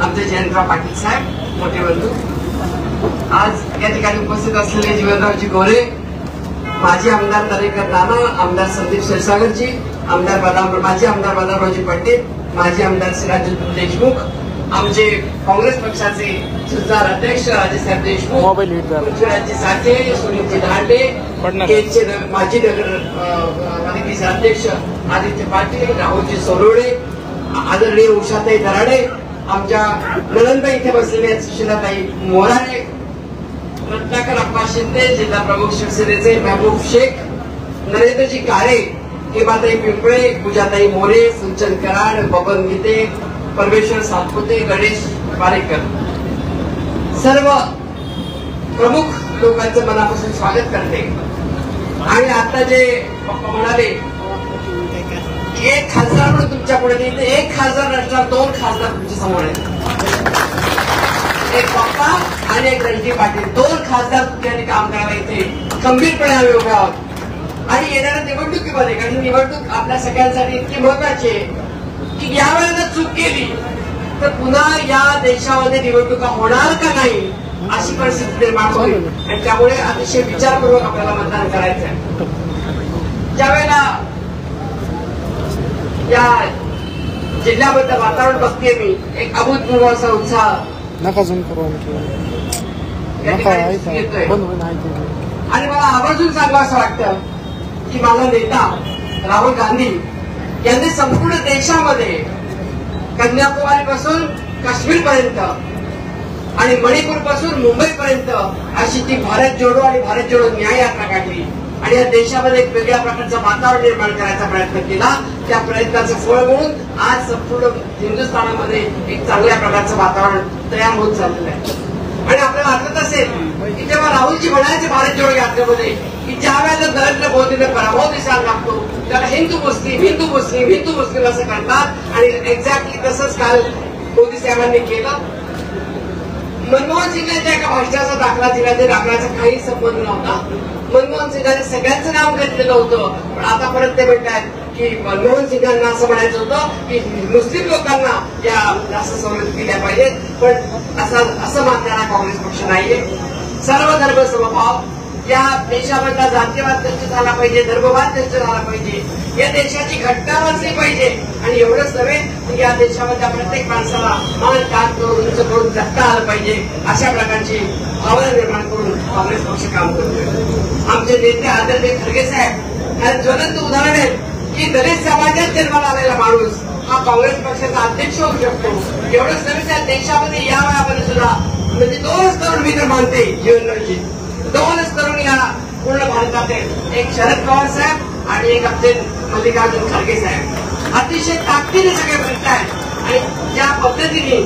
आमचे जयंतराव पाटील साहेब मोठे बंधू, आज या ठिकाणी उपस्थित असलेले जीवनरावजी गोरे, माजी आमदार दरेकर नाना, आमदार संदीप क्षीरसागरजी, माजी आमदार बदामरावजी पटेल, माजी आमदार श्री राजू देशमुख, आमचे काँग्रेस पक्षाचे सुधार अध्यक्ष राजेसाहेब देशमुख, पृथ्वीराजजी साठे, सुनीलजी धांडे, केचे माजी नगर पालिकेचे अध्यक्ष आदित्य पाटील, राहुलजी सोलोडे, आदरणीय उषाताई दराडे, आमच्या नळंदा इथे बसलेल्या सुशीलाताई मोराळे, रत्नाकर अप्पा शिंदे, जिल्हा प्रमुख शिवसेनेचे महबूब शेख, नरेंद्रजी काळे, हेमाताई पिंपळे, पूजाताई मोरे, फुलचंद कराड, बबन गीते, परमेश्वर सातपुते, गणेश पारेकर, सर्व प्रमुख लोकांचं मनापासून स्वागत करते. आणि आता जे पप्पा म्हणाले की एक खासदार म्हणून तुमच्या पुढे नाही, एक खासदार नसणार, 2 खासदार तुमच्या समोर आहेत. एक पप्पा आणि एक रणजी पाटील, 2 खासदार तुमच्याने काम करायला इथे खंबीरपणे आम्ही उभे आहोत. आणि येणाऱ्या निवडणुकीमध्ये, कारण निवडणूक आपल्या सगळ्यांसाठी इतकी महत्वाची आहे की या वेळेला चूक केली तर पुन्हा या देशामध्ये निवडणुका होणार का नाही अशी परिस्थिती निर्माण होईल. आणि त्यामुळे अतिशय विचारपूर्वक आपल्याला मतदान करायचं आहे. ज्यावेळेला या जिल्ह्याबद्दल वातावरण बघते मी, एक अभूतपूर्व असा उत्साह नका झूम करू येतोय. आणि मला आवर्जून सांगावं असं वाटतं की माझा नेता राहुल गांधी यांनी संपूर्ण देशामध्ये कन्याकुमारी पासून काश्मीर पर्यंत आणि मणिपूर पासून मुंबई पर्यंत अशी ती भारत जोडो आणि भारत जोडो न्याय यात्रा काढली आणि या देशामध्ये एक वेगळ्या प्रकारचं वातावरण निर्माण करायचा प्रयत्न केला. त्या प्रयत्नाचं फळ म्हणून आज संपूर्ण हिंदुस्थानामध्ये एक चांगल्या प्रकारचं वातावरण तयार होत चाललेलं आहे. आणि आपल्याला आठवत असेल की जेव्हा राहुलजी म्हणायचे भारत जोडो यात्रेमध्ये की ज्या वेळेला नरेंद्र मोदीने पराभव दिसायला लागतो त्याला हिंदू मुस्लिम असं करतात. आणि एक्झॅक्टली तसंच काल मोदी साहेबांनी केलं. मनमोहन सिंगांच्या एका भाषणाचा दाखला दिला, त्या दाखल्याचा काही संबंध नव्हता. मनमोहन सिंगांनी सगळ्यांचं नाव घेतलेलं होतं, पण आता परत ते म्हणतात की मनमोहन सिंगांना असं म्हणायचं होतं की मुस्लिम लोकांना या जास्त सवलती दिल्या पाहिजेत. पण असं मानणारा काँग्रेस पक्ष नाहीये. सर्व धर्म समभाव, या देशामधला जातीयवाद नष्ट झाला पाहिजे, धर्मवाद नष्ट झाला पाहिजे, या देशाची घटना वाचली पाहिजे. आणि एवढंच नव्हे तर या देशामधल्या प्रत्येक माणसाला मान काम करून उंच करून जगता आलं पाहिजे, अशा प्रकारची भावना निर्माण करून काँग्रेस पक्ष काम करतोय. आमचे नेते आदरणीय खरगे साहेब हे ज्वलंत उदाहरण आहे की दलित समाजात जन्माला आलेला माणूस हा काँग्रेस पक्षाचा अध्यक्ष होऊ शकतो. एवढंच नव्हे त्या देशामध्ये या वयामध्ये सुद्धा म्हणजे 2च तरुण मी तर मानते जीवनरावजी, 2च तरुण या पूर्ण भारतातील, एक शरद पवार साहेब आणि एक आपले मल्लिकार्जुन खरगे साहेब अतिशय ताकदीने सगळे बोलत आहेत. आणि ज्या पद्धतीने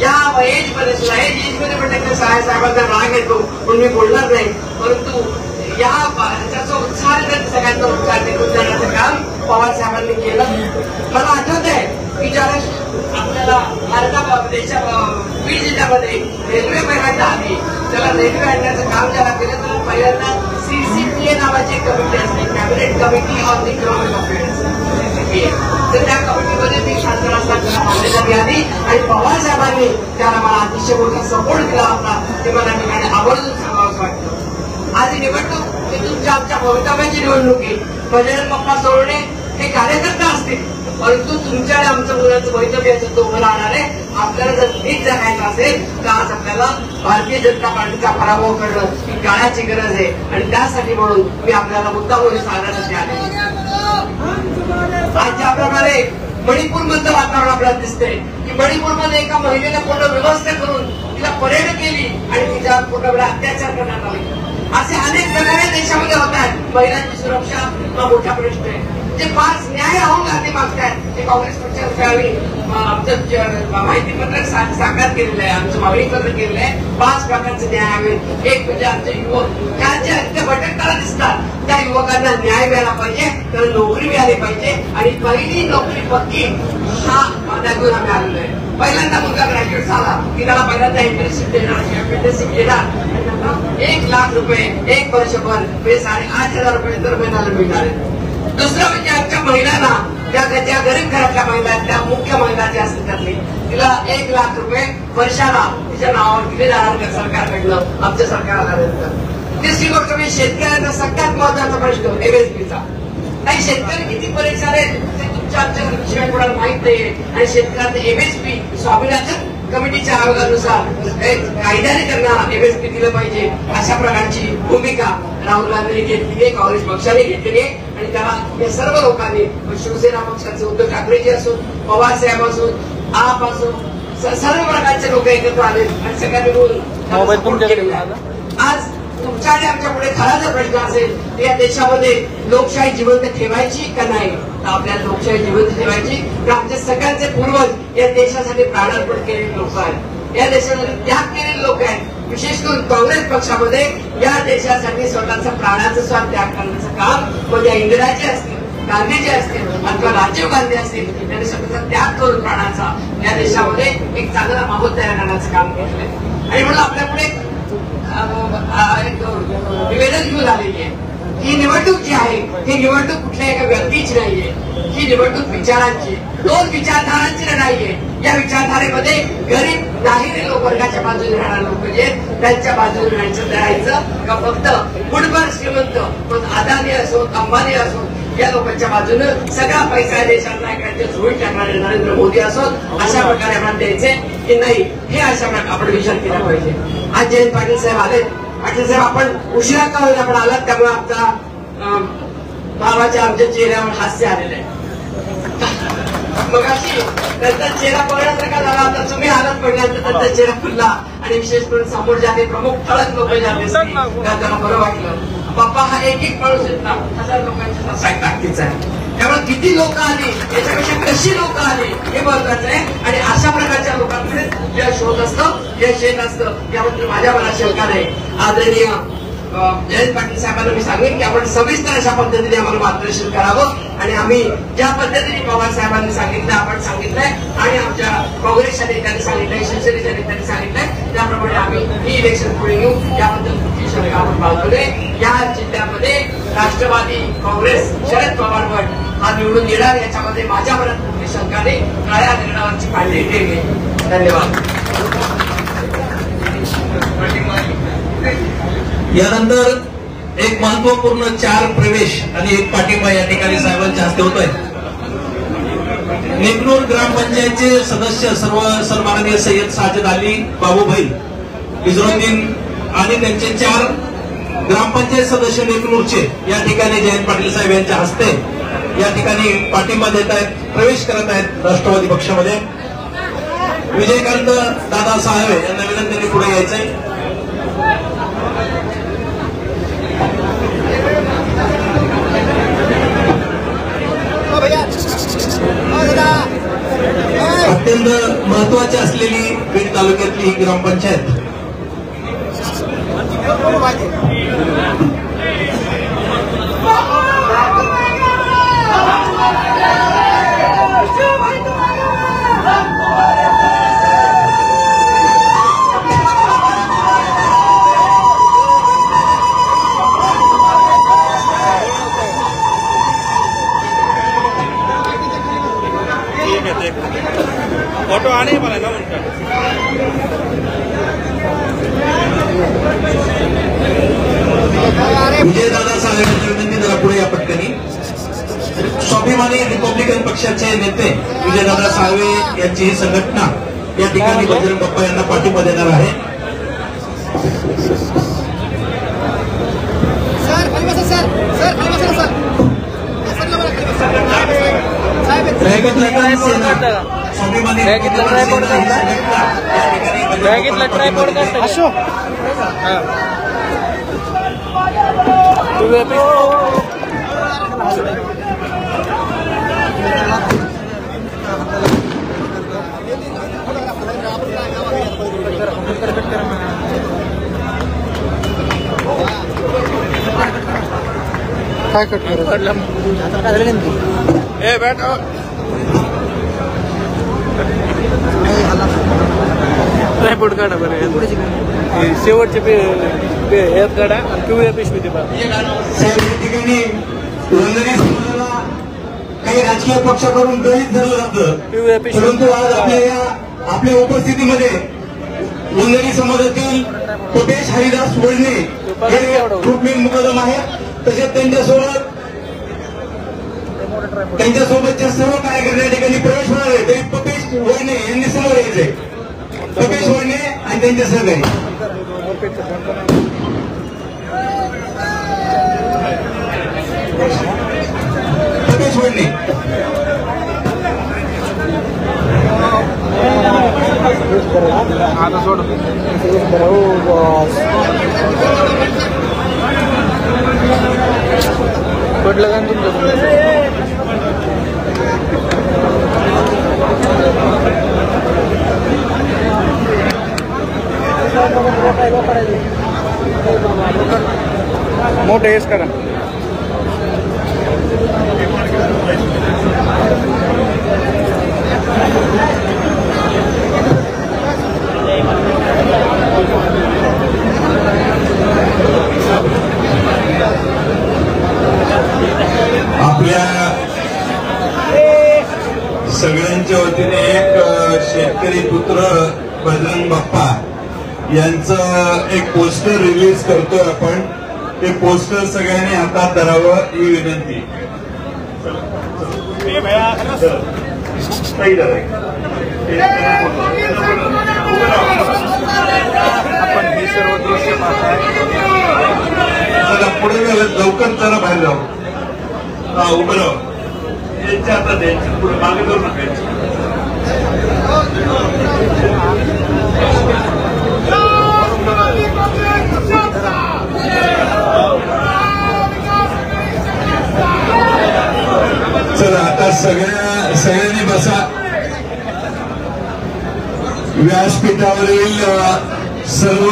या एजमध्ये सुद्धा एजमध्ये म्हटलं तर साहेबांना राग येतो पण मी बोलणार नाही, परंतु या ह्याचा उत्साह सगळ्यांचा उत्साह टिकून देण्याचं काम पवार साहेबांनी केलं. मला आठवत आहे की ज्यावेळेस आपल्याला बीड जिल्ह्यामध्ये रेल्वे पहिल्यांदा आली, त्याला रेल्वे आणण्याचं काम ज्याला केलं तर पहिल्यांदा CCPA नावाची कमिटी असते, cabinet committee on the economic affairs. तर त्या कमिटीमध्ये मी खासदार असताना मान्यता मिळाली आणि पवार साहेबांनी त्याला मला अतिशय मोठा सपोर्ट दिला होता. ते मला ठिकाणी आवर्जून सांगावंसं वाटतं. आज ही निवडणूक ही तुमच्या आमच्या भवितव्याची निवडणूक आहे. बजरंग बाप्पा सोडणे हे कार्यकर्ता असतील, परंतु तुमच्या आणि आमच्या मुलांचं भवितव्य याचं उभं राहणार आहे. आपल्याला जर नीट जगायचं असेल तर आज आपल्याला भारतीय जनता पार्टीचा पराभव करणं ही काळाची गरज आहे. आणि त्यासाठी म्हणून मी आपल्याला मुद्दामून सांगण्यासाठी आले. आज ज्याप्रमाणे मणिपूरमधलं वातावरण आपल्याला दिसतंय की मणिपूरमध्ये एका महिलेला पूर्ण व्यवस्था करून तिला परेड केली आणि तिच्यावर पूर्ण वेळा अत्याचार करण्यात आले. असे अनेक प्रकारे देशामध्ये होत आहेत. महिलांची सुरक्षा हा मोठा प्रश्न आहे. जे 5 न्याय राहुल गांधी मागतायत ते काँग्रेस पक्षाने आमचं माहितीपत्रक साकार केलेलं आहे, आमचं मागणीपत्र केलेलं आहे. 5 प्रकारचे न्याय हवेत. एक म्हणजे आमचे युवक ज्या भटकताना दिसतात त्या युवकांना न्याय मिळाला पाहिजे, त्यांना नोकरी मिळाली पाहिजे. आणि पहिली नोकरी पक्की हा माध्यमातून आम्ही आलेलो आहे. पहिल्यांदा मुलगा ग्रॅज्युएट झाला की त्याला पहिल्यांदा इंटर्नशिप देणार, 1 लाख रुपये 1 वर्षभर म्हणजे 8,500 रुपये दर महिन्याला मिळणार आहेत. दुसरं म्हणजे आमच्या महिलांना ज्या गरीब घरातल्या महिला आहेत, त्या मुख्य महिला ज्या असतात त्यातली, तिला 1 लाख रुपये वर्षाला तिच्या नावावर दिले जाणार सरकारकडनं, आमच्या सरकारला आल्यानंतर. तिसरी गोष्ट म्हणजे शेतकऱ्यांचा सगळ्यात महत्वाचा प्रश्न MSPचा. काही शेतकरी किती परेशान आहेत ते तुमच्या आमच्या कोणाला माहित नाहीये. आणि शेतकऱ्यांचं MSP स्वामीनाथन कमिटीच्या आयोगानुसार कायद्याने त्यांना MSP दिलं पाहिजे, अशा प्रकारची भूमिका राहुल गांधींनी घेतली आहे, काँग्रेस पक्षाने घेतली आहे. आणि त्याला या सर्व लोकांनी, शिवसेना पक्षाचे उद्धव ठाकरेजी असोत, पवार साहेब असोत, आप असोत, सर्व प्रकारचे लोक एकत्र आले आणि सगळ्यांनी मिळून आज तुमच्या आणि आमच्या पुढे खरा जर प्रश्न असेल तर या देशामध्ये लोकशाही जिवंत ठेवायची का नाही, तर आपल्याला लोकशाही जिवंत ठेवायची. तर आमचे सगळ्यांचे पूर्वज या देशासाठी प्राणार्पण केलेले लोक आहेत, या देशासाठी त्याग केलेले लोक आहेत. विशेष करून काँग्रेस पक्षामध्ये या देशासाठी स्वतःचा प्राणाचा स्वाद त्याग करण्याचं काम म्हणजे इंदिराजी असतील, गांधीजी असतील अथवा राजीव गांधी असतील, त्यांनी स्वतःचा त्याग करून प्राणाचा या देशामध्ये एक चांगला माहोल तयार करण्याचं काम केलंय. आणि म्हणून आपल्या पुढे निवेदन घेऊन आलेली आहे. ही निवडणूक जी आहे ही निवडणूक कुठल्या एका व्यक्तीची नाहीये, ही निवडणूक विचारांची, 2 विचारधारांची लढाई आहे. या विचारधारेमध्ये गरीब नाहिरे लोक वर्गाच्या बाजूने राहणारे लोक जे त्यांच्या बाजूने राहायचं का फक्त गुडभर श्रीमंत मग अदानी असो अंबानी असो या लोकांच्या बाजूने सगळा पैसा देशात नायकांच्या झोळीत टाकणारे नरेंद्र मोदी असोत अशा प्रकारे आपण द्यायचे की नाही, हे अशा प्रकारे आपण विचार केला पाहिजे. आज जयंत पाटील साहेब आले. पाटील साहेब आपण उशिरा का होईल आपण आलात, त्यामुळे आमचा भावाच्या आमच्या चेहऱ्यावर हास्य आलेलं आहे. मग अशी त्यांचा चेहरा बघण्यासारखा झाला, आता तुम्ही आलात पडल्यानंतर त्यांचा चेहरा खुलला. आणि विशेष करून समोर जाते प्रमुख ठळक लोक जाते त्यांना बरं वाटलं. बाप्पा हा एक माणूस येत ना 1000 लोकांच्या ताकदीचा आहे. त्यामुळे किती लोक आली याच्यापेक्षा कशी लोक आली हे महत्वाचं आहे. आणि अशा प्रकारच्या लोकांकडे यश होत असतं, यश येत असतं, याबद्दल माझ्या मनात शंका नाही. आदरणीय जयंत पाटील साहेबांना मी सांगेन की आपण सविस्तर अशा पद्धतीने आम्हाला मार्गदर्शन करावं. आणि आम्ही ज्या पद्धतीने पवार साहेबांनी सांगितलं आपण सांगितलंय आणि आमच्या काँग्रेसच्या नेत्यांनी सांगितलंय, शिवसेनेच्या नेत्यांनी सांगितलंय, त्याप्रमाणे आम्ही ही इलेक्शन पुढे घेऊ. याबद्दल तुमची शंका आपण बाजूने. या जिल्ह्यामध्ये राष्ट्रवादी काँग्रेस शरद पवार गट हा निवडून येणार याच्यामध्ये माझ्या मनात कुठली शंका नाही. काळ्या निर्णयाची पांढरी ठेवली. धन्यवाद. यानंतर एक महत्वपूर्ण 4 प्रवेश आणि 1 पाठिंबा या ठिकाणी साहेबांच्या हस्ते होतोय. नेकनूर ग्रामपंचायतचे सदस्य सर्व सन्माननीय सय्यद साजिद अली बाबूभाई इजरुद्दीन आणि त्यांचे 4 ग्रामपंचायत सदस्य नेकनूरचे या ठिकाणी जयंत पाटील साहेब यांच्या हस्ते या ठिकाणी पाठिंबा देत आहेत, प्रवेश करत आहेत राष्ट्रवादी पक्षामध्ये. विजयकांत दादा साहेब यांना विनंतीने पुढे यायचंय. अत्यंत महत्वाची असलेली बीड तालुक्यातली ही ग्रामपंचायत फोटो आने वाला ना उनका. विजयदादा साहेबांची विनंती जरा पुढे या पटकनी. स्वाभिमानी रिपब्लिकन पक्षाचे नेते विजयदादा साळवे यांची ही संघटना या ठिकाणी बजरंग बाप्पा यांना पाठिंबा देणार आहे. स्वाभिमानी अशोक काय कट ए बैठ ट्रायपॉड काढा बरं. शेवटचे ह्यात काढा आणि पिवळ्या पिशवी ते ठिकाणी काही राजकीय पक्षाकडून गृहीत धरलं जातं, परंतु आज आपल्या उपस्थितीमध्ये वंदनी समाजातील पटेश हरिदास वळणे हे ग्रुप मेन मुकदम आहेत. तसेच त्यांच्यासोबतच्या सर्व कार्यकर्ते या ठिकाणी प्रवेश होणार आहे. तरी पपेश वळणे यांनी समोर यायचंय. पपेश वळणे आणि त्यांच्या सहकारी पपेश वळणे आता सोड पडलं का तुमचं मोठे हेच करा. आपल्या सगळ्यांच्या वतीने एक शेतकरी पुत्र बजरंग बाप्पा यांचं एक पोस्टर रिलीज करतोय आपण. ते पोस्टर सगळ्यांनी हातात धरावं ही विनंती. आपण हे सर्व दृश्य पाहताय. पुढे लवकर जरा बाहेर जाऊ. उभं राहू. यांच्या हातात द्यायचं, पुढे मागे जाऊ नका. चला आता सगळ्यांनी बसा. व्यासपीठावरील सर्व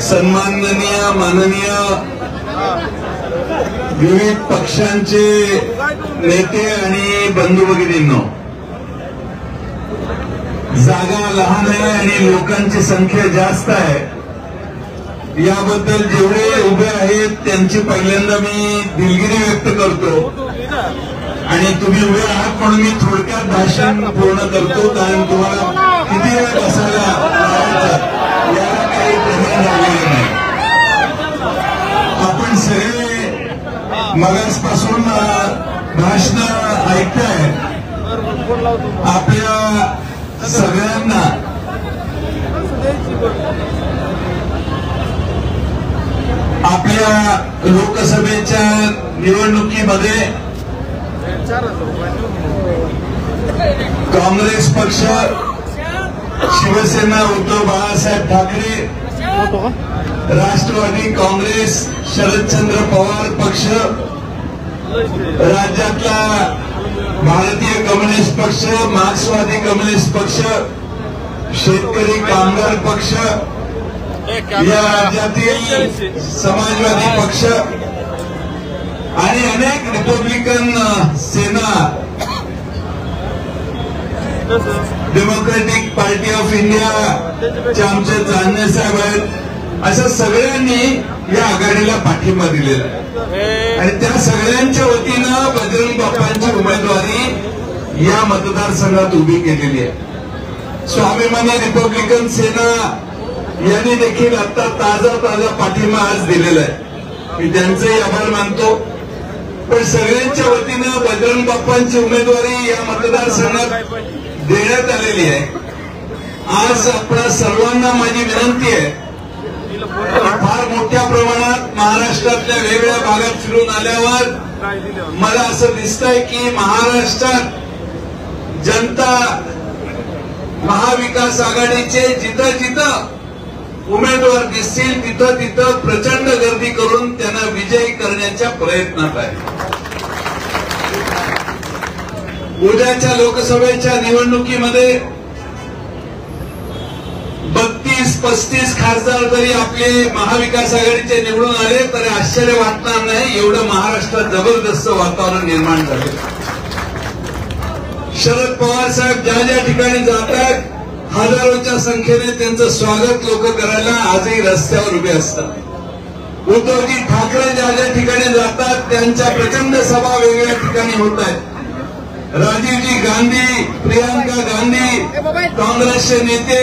सन्माननीय माननीय विविध पक्षांचे नेते आणि बंधू भगिनींनो, जागा लहान आहे आणि लोकांची संख्या जास्त आहे. याबद्दल जेवढे उभे आहेत त्यांची पहिल्यांदा मी दिलगिरी व्यक्त करतो. आणि तुम्ही उभे आहात म्हणून मी थोडक्यात भाषण पूर्ण करतो, कारण तुम्हाला किती वेळ बसायला लावायचं याला काही प्रमाण झालेलं नाही. आपण सगळे मगासपासून भाषण ऐकताय. आपल्या सगळ्यांना आपल्या लोकसभेच्या निवडणुकीमध्ये काँग्रेस पक्ष, शिवसेना उद्धव बाळासाहेब ठाकरे, राष्ट्रवादी काँग्रेस शरदचंद्र पवार पक्ष, राज्यातला भारतीय कम्युनिस्ट पक्ष, मार्क्सवादी कम्युनिस्ट पक्ष, शेतकरी कामगार पक्ष, या राज्यातील समाजवादी पक्ष आणि अनेक Republican Sena, democratic party of इंडियाचे आमचे जान्हवे साहेब आहेत. अशा सगळ्यांनी या आघाडीला पाठिंबा दिलेला आहे. आणि त्या सगळ्यांच्या वतीनं बजरंग बाप्पांची उमेदवारी या मतदारसंघात उभी केलेली आहे. स्वाभिमानी रिपब्लिकन सेना यांनी देखील आता ताजा पाठिंबा आज दिलेला आहे. मी त्यांचेही आभार मानतो. पण सगळ्यांच्या वतीनं बजरंग बाप्पांची उमेदवारी या मतदारसंघात देण्यात आलेली आहे. आज आपल्या सर्वांना माझी विनंती आहे, फार मोठ्या प्रमाणात महाराष्ट्रातल्या वेगवेगळ्या भागात फिरून आल्यावर मला असं दिसतंय की महाराष्ट्रात जनता महाविकास आघाडीचे जिथं जिथं उमेदवार दिसतील तिथं प्रचंड गर्दी करून त्यांना विजयी करण्याच्या प्रयत्नात आहे. उद्याच्या लोकसभेच्या निवडणुकीमध्ये 32-35 खासदार जरी आपले महाविकास आघाडीचे निवडून आले तरी आश्चर्य वाटणार नाही. एवढं महाराष्ट्रात जबरदस्त वातावरण निर्माण झाले. शरद पवार साहेब ज्या ज्या ठिकाणी जात आहेत हजारोच्या संख्येने त्यांचं स्वागत लोक करायला आजही रस्त्यावर उभे असतात. उद्धवजी ठाकरे ज्या ज्या ठिकाणी जातात त्यांच्या प्रचंड सभा वेगवेगळ्या ठिकाणी होत आहेत. राजीवजी गांधी, प्रियांका गांधी, काँग्रेसचे नेते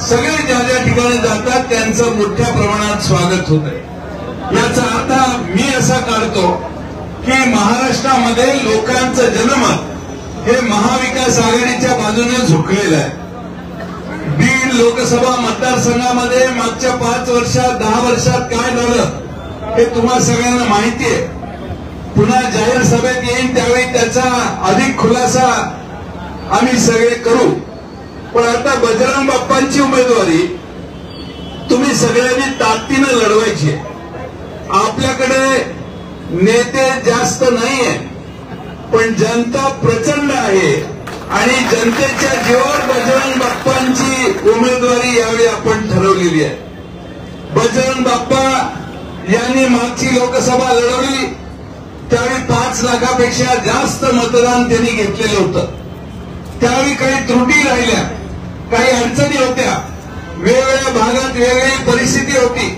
सगळे ज्या ज्या ठिकाणी जातात त्यांचं मोठ्या प्रमाणात स्वागत होत आहे. याचा अर्थ मी असा काढतो की महाराष्ट्रामध्ये लोकांचं जनमत हे महाविकास आघाडीच्या बाजूने झुकलेलं आहे. बीड लोकसभा मतदारसंघामध्ये मागच्या 5 वर्षात 10 वर्षात काय झालं हे तुम्हा सगळ्यांना माहिती आहे. पुन्हा जाहीर सभेत येईन त्यावेळी त्याचा अधिक खुलासा आम्ही सगळे करू. पण आता बजरंग बाप्पांची उमेदवारी तुम्ही सगळ्यांनी ताकदीनं लढवायची. आपल्याकडे नेते जास्त नाहीये पण जनता प्रचंड आहे आणि जनतेच्या जीवावर बजरंग बाप्पांची उमेदवारी यावेळी आपण ठरवलेली आहे. बजरंग बाप्पा यांनी मागची लोकसभा लढवली त्यावेळी 5 लाखापेक्षा जास्त मतदान त्यांनी घेतलेलं होतं. त्यावेळी काही त्रुटी राहिल्या, काही अडचणी होत्या, वेगवेगळ्या भागात वेगवेगळी परिस्थिती होती.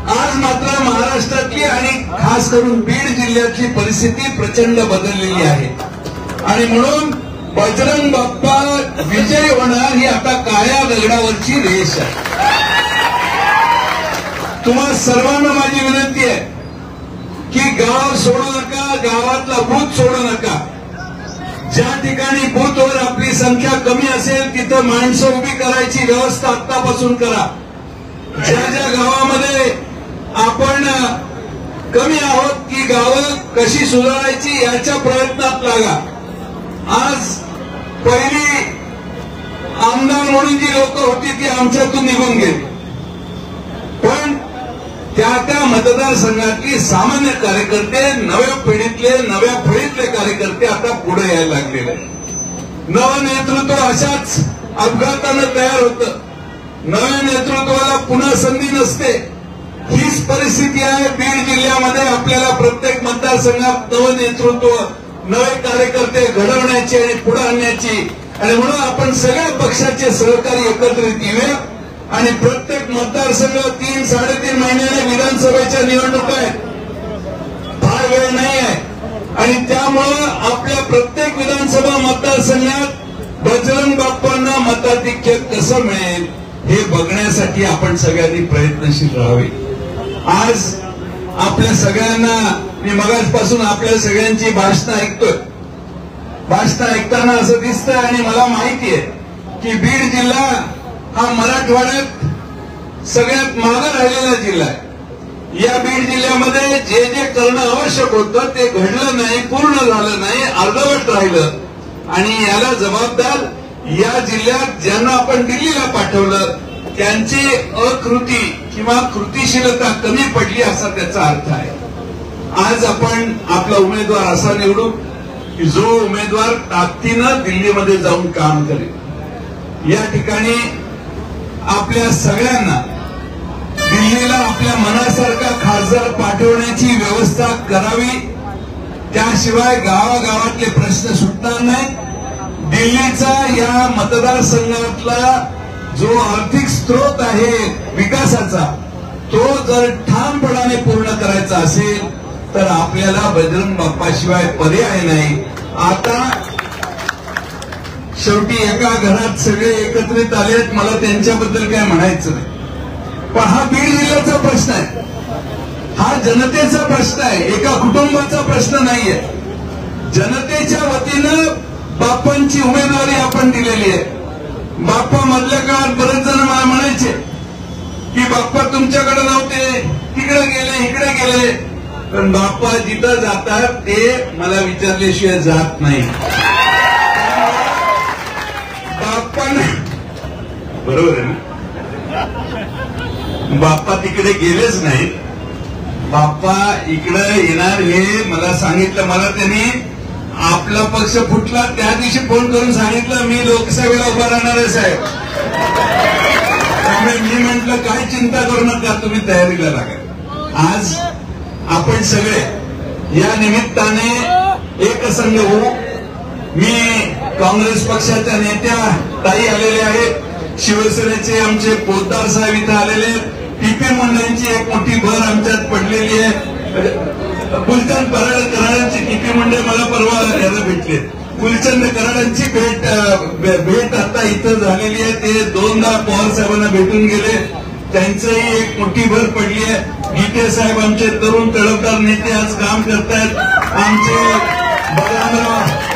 आज मात्र महाराष्ट्रातली आणि खास करून बीड जिल्ह्यातली परिस्थिती प्रचंड बदललेली आहे आणि म्हणून बजरंग बाप्पा विजयी होणार ही आता काळ्या दगडावरची रेष आहे. तुम्हा सर्वांना माझी विनंती आहे की गाव सोडू नका, गावातला बूथ सोडू नका. ज्या ठिकाणी बूथवर आपली संख्या कमी असेल तिथं माणसं उभी करायची व्यवस्था आतापासून करा. ज्या ज्या गावामध्ये आपण कमी आहोत ती गावं कशी सुधारायची याच्या प्रयत्नात लागा. आज पहिली आमदार म्हणून जी लोक होती ती आमच्यातून निघून गेली पण त्या मतदारसंघातली सामान्य कार्यकर्ते, नव्या पिढीतले नव्या फळीतले कार्यकर्ते आता पुढे यायला लागलेले. नवं नेतृत्व अशाच अपघातानं तयार होतं. नव्या नेतृत्वाला पुन्हा संधी नसते. हीच परिस्थिती आहे बीड जिल्ह्यामध्ये. आपल्याला प्रत्येक मतदारसंघात नवं नेतृत्व, नवे कार्यकर्ते घडवण्याची आणि पुढे आणण्याची आणि म्हणून आपण सगळ्या पक्षाचे सहकारी एकत्रित येऊया आणि प्रत्येक मतदारसंघ 3-3.5 महिन्याने विधानसभेच्या निवडणुका आहेत. फार वेळ नाही आहे आणि त्यामुळं आपल्या प्रत्येक विधानसभा मतदारसंघात बजरंग बाप्पांना मताधिक्य कसं मिळेल हे बघण्यासाठी आपण सगळ्यांनी प्रयत्नशील राहावे. आज आपल्या सगळ्यांना मी मगाचपासून आपल्या सगळ्यांची भाषणं ऐकतोय. भाषणं ऐकताना असं दिसतंय आणि मला माहिती आहे की बीड जिल्हा हा मराठवाड्यात सगळ्यात मागे राहिलेला जिल्हा आहे. या बीड जिल्ह्यामध्ये जे जे करणं आवश्यक होतं ते घडलं नाही, पूर्ण झालं नाही, अर्धवट राहिलं आणि याला जबाबदार या जिल्ह्यात ज्यांना आपण दिल्लीला पाठवलं त्यांची अकृती किंवा कृतीशीलता कमी पडली असा त्याचा अर्थ आहे. आज आपण आपला उमेदवार असा निवडू की जो उमेदवार ताकदीनं दिल्लीमध्ये जाऊन काम करेल. या ठिकाणी आपल्या सगळ्यांना दिल्लीला आपल्या मनासारखा खासदार पाठवण्याची व्यवस्था करावी. त्याशिवाय गावागावातले प्रश्न सुटणार नाही. दिल्लीचा या मतदारसंघातला जो आर्थिक स्रोत आहे विकासाचा तो जर ठामपणाने पूर्ण करायचा असेल तर आपल्याला बजरंग बाप्पाशिवाय पर्याय नाही. आता शेवटी एका घरात सगळे एकत्रित आलेत, मला त्यांच्याबद्दल काय म्हणायचं नाही. पण हा बीड जिल्ह्याचा प्रश्न आहे, हा जनतेचा प्रश्न आहे, एका कुटुंबाचा प्रश्न नाहीये. जनतेच्या वतीनं बाप्पांची उमेदवारी आपण दिलेली आहे. बाप्पा मधल्या काळात बरेच जण मला म्हणायचे की बाप्पा तुमच्याकडे नव्हते, तिकडे गेले, इकडे गेले. पण बाप्पा जिथं जातात ते मला विचारल्याशिवाय जात नाही. बाप्पाने बरोबर आहे ना, बाप्पा तिकडे गेलेच नाहीत. बाप्पा इकडे येणार हे मला सांगितलं. मला त्यांनी आपला पक्ष फुटला त्या दिवशी फोन करून सांगितलं मी लोकसभेला उभा राहणार आहे साहेब. त्यामुळे मी म्हटलं काय चिंता करू नका, तुम्ही तयारीला लागा. आज आपण सगळे या निमित्ताने एकसंघ होऊ. मी काँग्रेस पक्षाच्या नेत्या ताई आलेल्या आहेत, शिवसेनेचे आमचे पोतदार साहेब इथं आलेले आहेत, टीपी मंडळांची एक मोठी भर आमच्यात पडलेली आहे. गुलचंद कराडांची टीपी मंडळ मला परवा यायला भेटले. गुलचंद कराडांची भेट आता इथं झालेली आहे. ते दोनदा पवार साहेबांना भेटून गेले. त्यांचंही एक मोठी भर पडली आहे. गीते साहेब आमचे तरुण तळपदार नेते आज काम करतायत. आमचे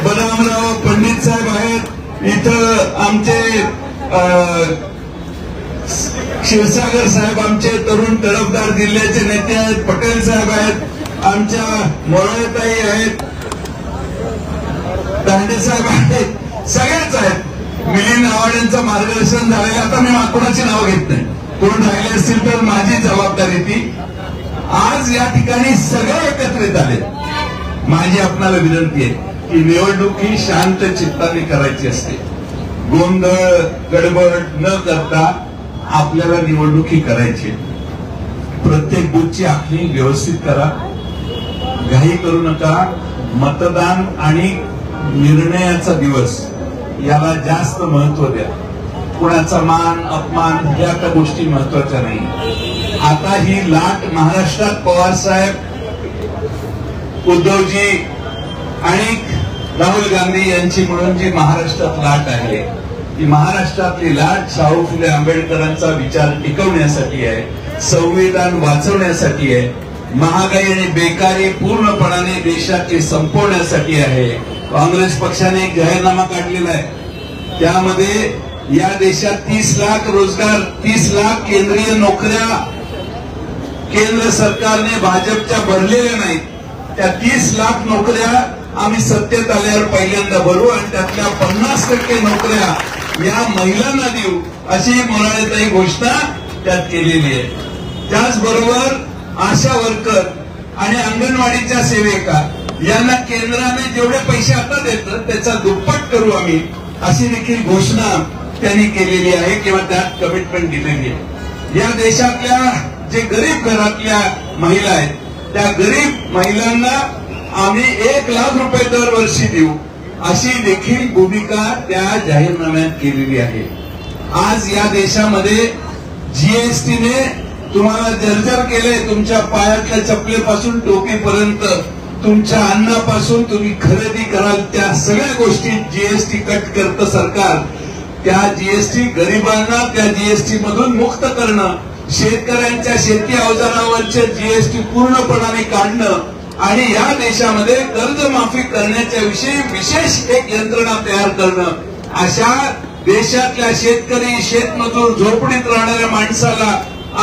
बलरामराव पंडित साहेब आहेत. इथं आमचे क्षीरसागर साहेब आमचे तरुण तळपदार जिल्ह्याचे नेते आहेत. पटेल साहेब आहेत. आमच्या मोराळेताई आहेत. दांडे साहेब आहेत. सगळेच आहेत. मिलिंद आव्हाड यांचं मार्गदर्शन झालेलं. आता मी कोणाची नावं घेत नाही. कोण राहिले असतील तर माझी जबाबदारी ती. आज या ठिकाणी सगळे एकत्रित आले. माझी आपणाला विनंती आहे की निवडणूक ही शांत चित्ताने करायची असते. गोंधळ गडबड न करता आपल्याला निवडणूक ही करायची. प्रत्येक बूथची आखणी व्यवस्थित करा. घाई करू नका. मतदान आणि निर्णयाचा दिवस याला जास्त महत्व द्या. कुणाचा मान अपमान या त्या गोष्टी महत्वाच्या नाही. आता ही लाट महाराष्ट्रात पवार साहेब, उद्धवजी आणि राहुल गांधी यांची मिळून जी महाराष्ट्रात लाट आहे, ही महाराष्ट्रातली लाट शाहू फुले आंबेडकरांचा विचार टिकवण्यासाठी आहे. संविधान वाचवण्यासाठी आहे. महागाई आणि बेकारी पूर्णपणाने देशाची संपवण्यासाठी आहे. काँग्रेस पक्षाने एक जाहीरनामा काढलेला आहे. त्यामध्ये या देशात 30 लाख रोजगार, 30 लाख केंद्रीय नोकऱ्या केंद्र सरकारने भाजपच्या भरलेल्या नाहीत. त्या 30 लाख नोकऱ्या आम्ही सत्तेत आल्यावर पहिल्यांदा भरू आणि त्यातल्या 50% नोकऱ्या या महिलांना देऊ अशी मोराळेताई घोषणा त्यात केलेली आहे. त्याचबरोबर आशा वर्कर आणि अंगणवाडीच्या सेविका यांना केंद्राने जेवढे पैसे आता देतं त्याचा दुप्पट करू आम्ही अशी देखील घोषणा त्यांनी केलेली आहे किंवा त्यात कमिटमेंट दिलेली आहे. या देशातल्या जे गरीब घरातल्या महिला आहेत त्या गरीब महिलांना आम्ही 1 लाख रुपये दरवर्षी देऊ अशी देखील भूमिका त्या जाहीरनाम्यात केलेली आहे. आज या देशामध्ये जीएसटीने तुम्हाला जर्जर केले. तुमच्या पायातल्या चपलेपासून टोपीपर्यंत, तुमच्या अन्नापासून तुम्ही खरेदी कराल त्या सगळ्या गोष्टी जीएसटी कट करतं सरकार. त्या जीएसटी गरिबांना त्या जीएसटी मधून मुक्त करणं, शेतकऱ्यांच्या शेती अवजारावरचे जीएसटी पूर्णपणाने काढणं आणि या देशामध्ये कर्जमाफी करण्याच्या विषयी विशेष एक यंत्रणा तयार करणं, अशा देशातल्या शेतकरी, शेतमजूर, झोपडीत राहणाऱ्या माणसाला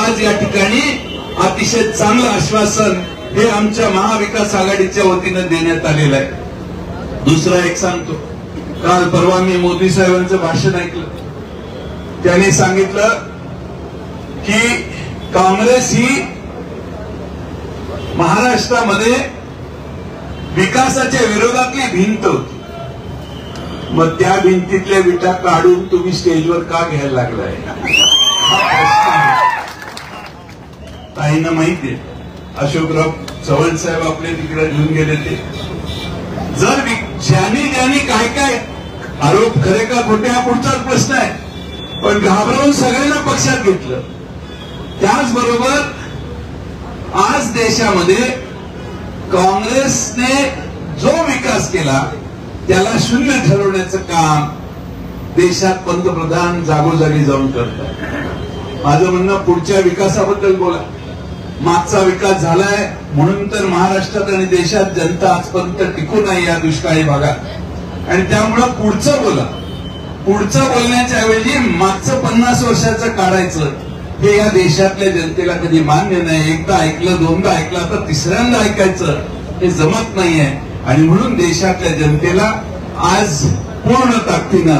आज या ठिकाणी अतिशय चांगलं आश्वासन हे आमच्या महाविकास आघाडीच्या वतीनं देण्यात आलेलं आहे. दुसरं एक सांगतो. काल परवा मी मोदी साहेबांचं भाषण ऐकलं. त्यांनी सांगितलं की काँग्रेस ही महाराष्ट्रामध्ये विकासाच्या विरोधातली भिंत होती. मग त्या भिंतीतल्या विटा काढून तुम्ही स्टेजवर का घ्यायला लागलाय? ताईंना माहितीये अशोकराव चव्हाण साहेब आपले तिकडे घेऊन गेले. ते जर ज्यांनी काय काय आरोप खरे का खोटे हा पुढचाच प्रश्न आहे, पण घाबरवून सगळ्यांना पक्षात घेतलं. त्याचबरोबर आज देशामध्ये काँग्रेसने जो विकास केला त्याला शून्य ठरवण्याचं काम देशात पंतप्रधान जागोजागी जाऊन करतात. माझं म्हणणं पुढच्या विकासाबद्दल बोला. मागचा विकास झालाय म्हणून तर महाराष्ट्रात आणि देशात जनता आजपर्यंत टिकून आहे या दुष्काळी भागात, आणि त्यामुळं पुढचं बोला. पुढचं बोलण्याच्या ऐवजी मागचं 50 वर्षाचं काढायचं हे या देशातल्या जनतेला कधी मान्य नाही. एकदा ऐकलं, दोनदा ऐकलं, आता तिसऱ्यांदा ऐकायचं हे जमत नाहीये. आणि म्हणून देशातल्या जनतेला आज पूर्ण ताकदीनं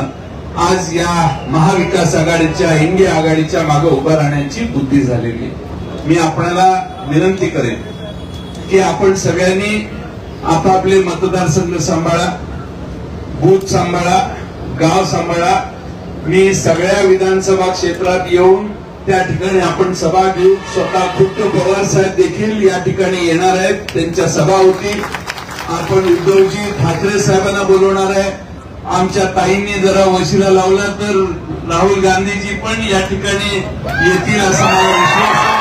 आज या महाविकास आघाडीच्या, इंडिया आघाडीच्या मागे उभं राहण्याची बुद्धी झालेली आहे. मी आपल्याला विनंती करेन की आपण सगळ्यांनी आपापले मतदारसंघ सांभाळा, बूथ सांभाळा, गाव सांभाळा. मी सगळ्या विधानसभा क्षेत्रात येऊन त्या ठिकाणी आपण सभा घेऊ. स्वतः खुद्द पवार साहेब देखील या ठिकाणी येणार आहेत. त्यांच्या सभा होती. आपण उद्धवजी ठाकरे साहेबांना बोलवणार आहे. आमच्या ताईंनी जरा वशिला लावला तर राहुल गांधीजी पण या ठिकाणी येतील असा मला विश्वास आहे.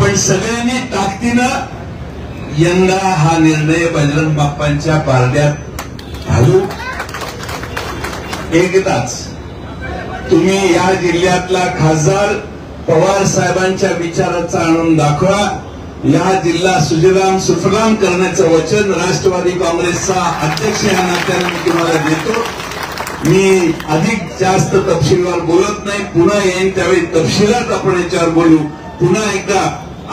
आपण सगळ्यांनी ताकदीनं यंदा हा निर्णय बजरंग बाप्पांच्या पारड्यात घालू. एकदाच तुम्ही या जिल्ह्यातला खासदार पवार साहेबांच्या विचाराचा आणून दाखवा. या जिल्हा सुजलाम सुफलाम करण्याचं वचन राष्ट्रवादी काँग्रेसचा अध्यक्ष या नात्याने मी तुम्हाला देतो. मी अधिक जास्त तपशीलवार बोलत नाही. पुन्हा येईन त्यावेळी तपशिलात आपण याच्यावर बोलू. पुन्हा एकदा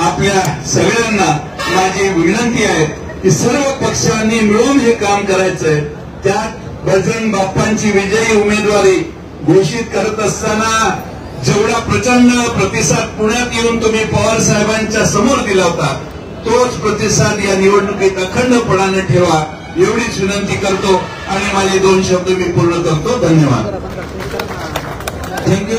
आपल्या सगळ्यांना माझी विनंती आहे की सर्व पक्षांनी मिळून हे काम करायचंय. त्यात बजरंग बाप्पांची विजयी उमेदवारी घोषित करत असताना जेवढा प्रचंड प्रतिसाद पुण्यात येऊन तुम्ही पवार साहेबांच्या समोर दिला होता तोच प्रतिसाद या निवडणुकीत अखंडपणाने ठेवा एवढीच विनंती करतो आणि माझे 2 शब्द मी पूर्ण करतो. धन्यवाद. थँक्यू.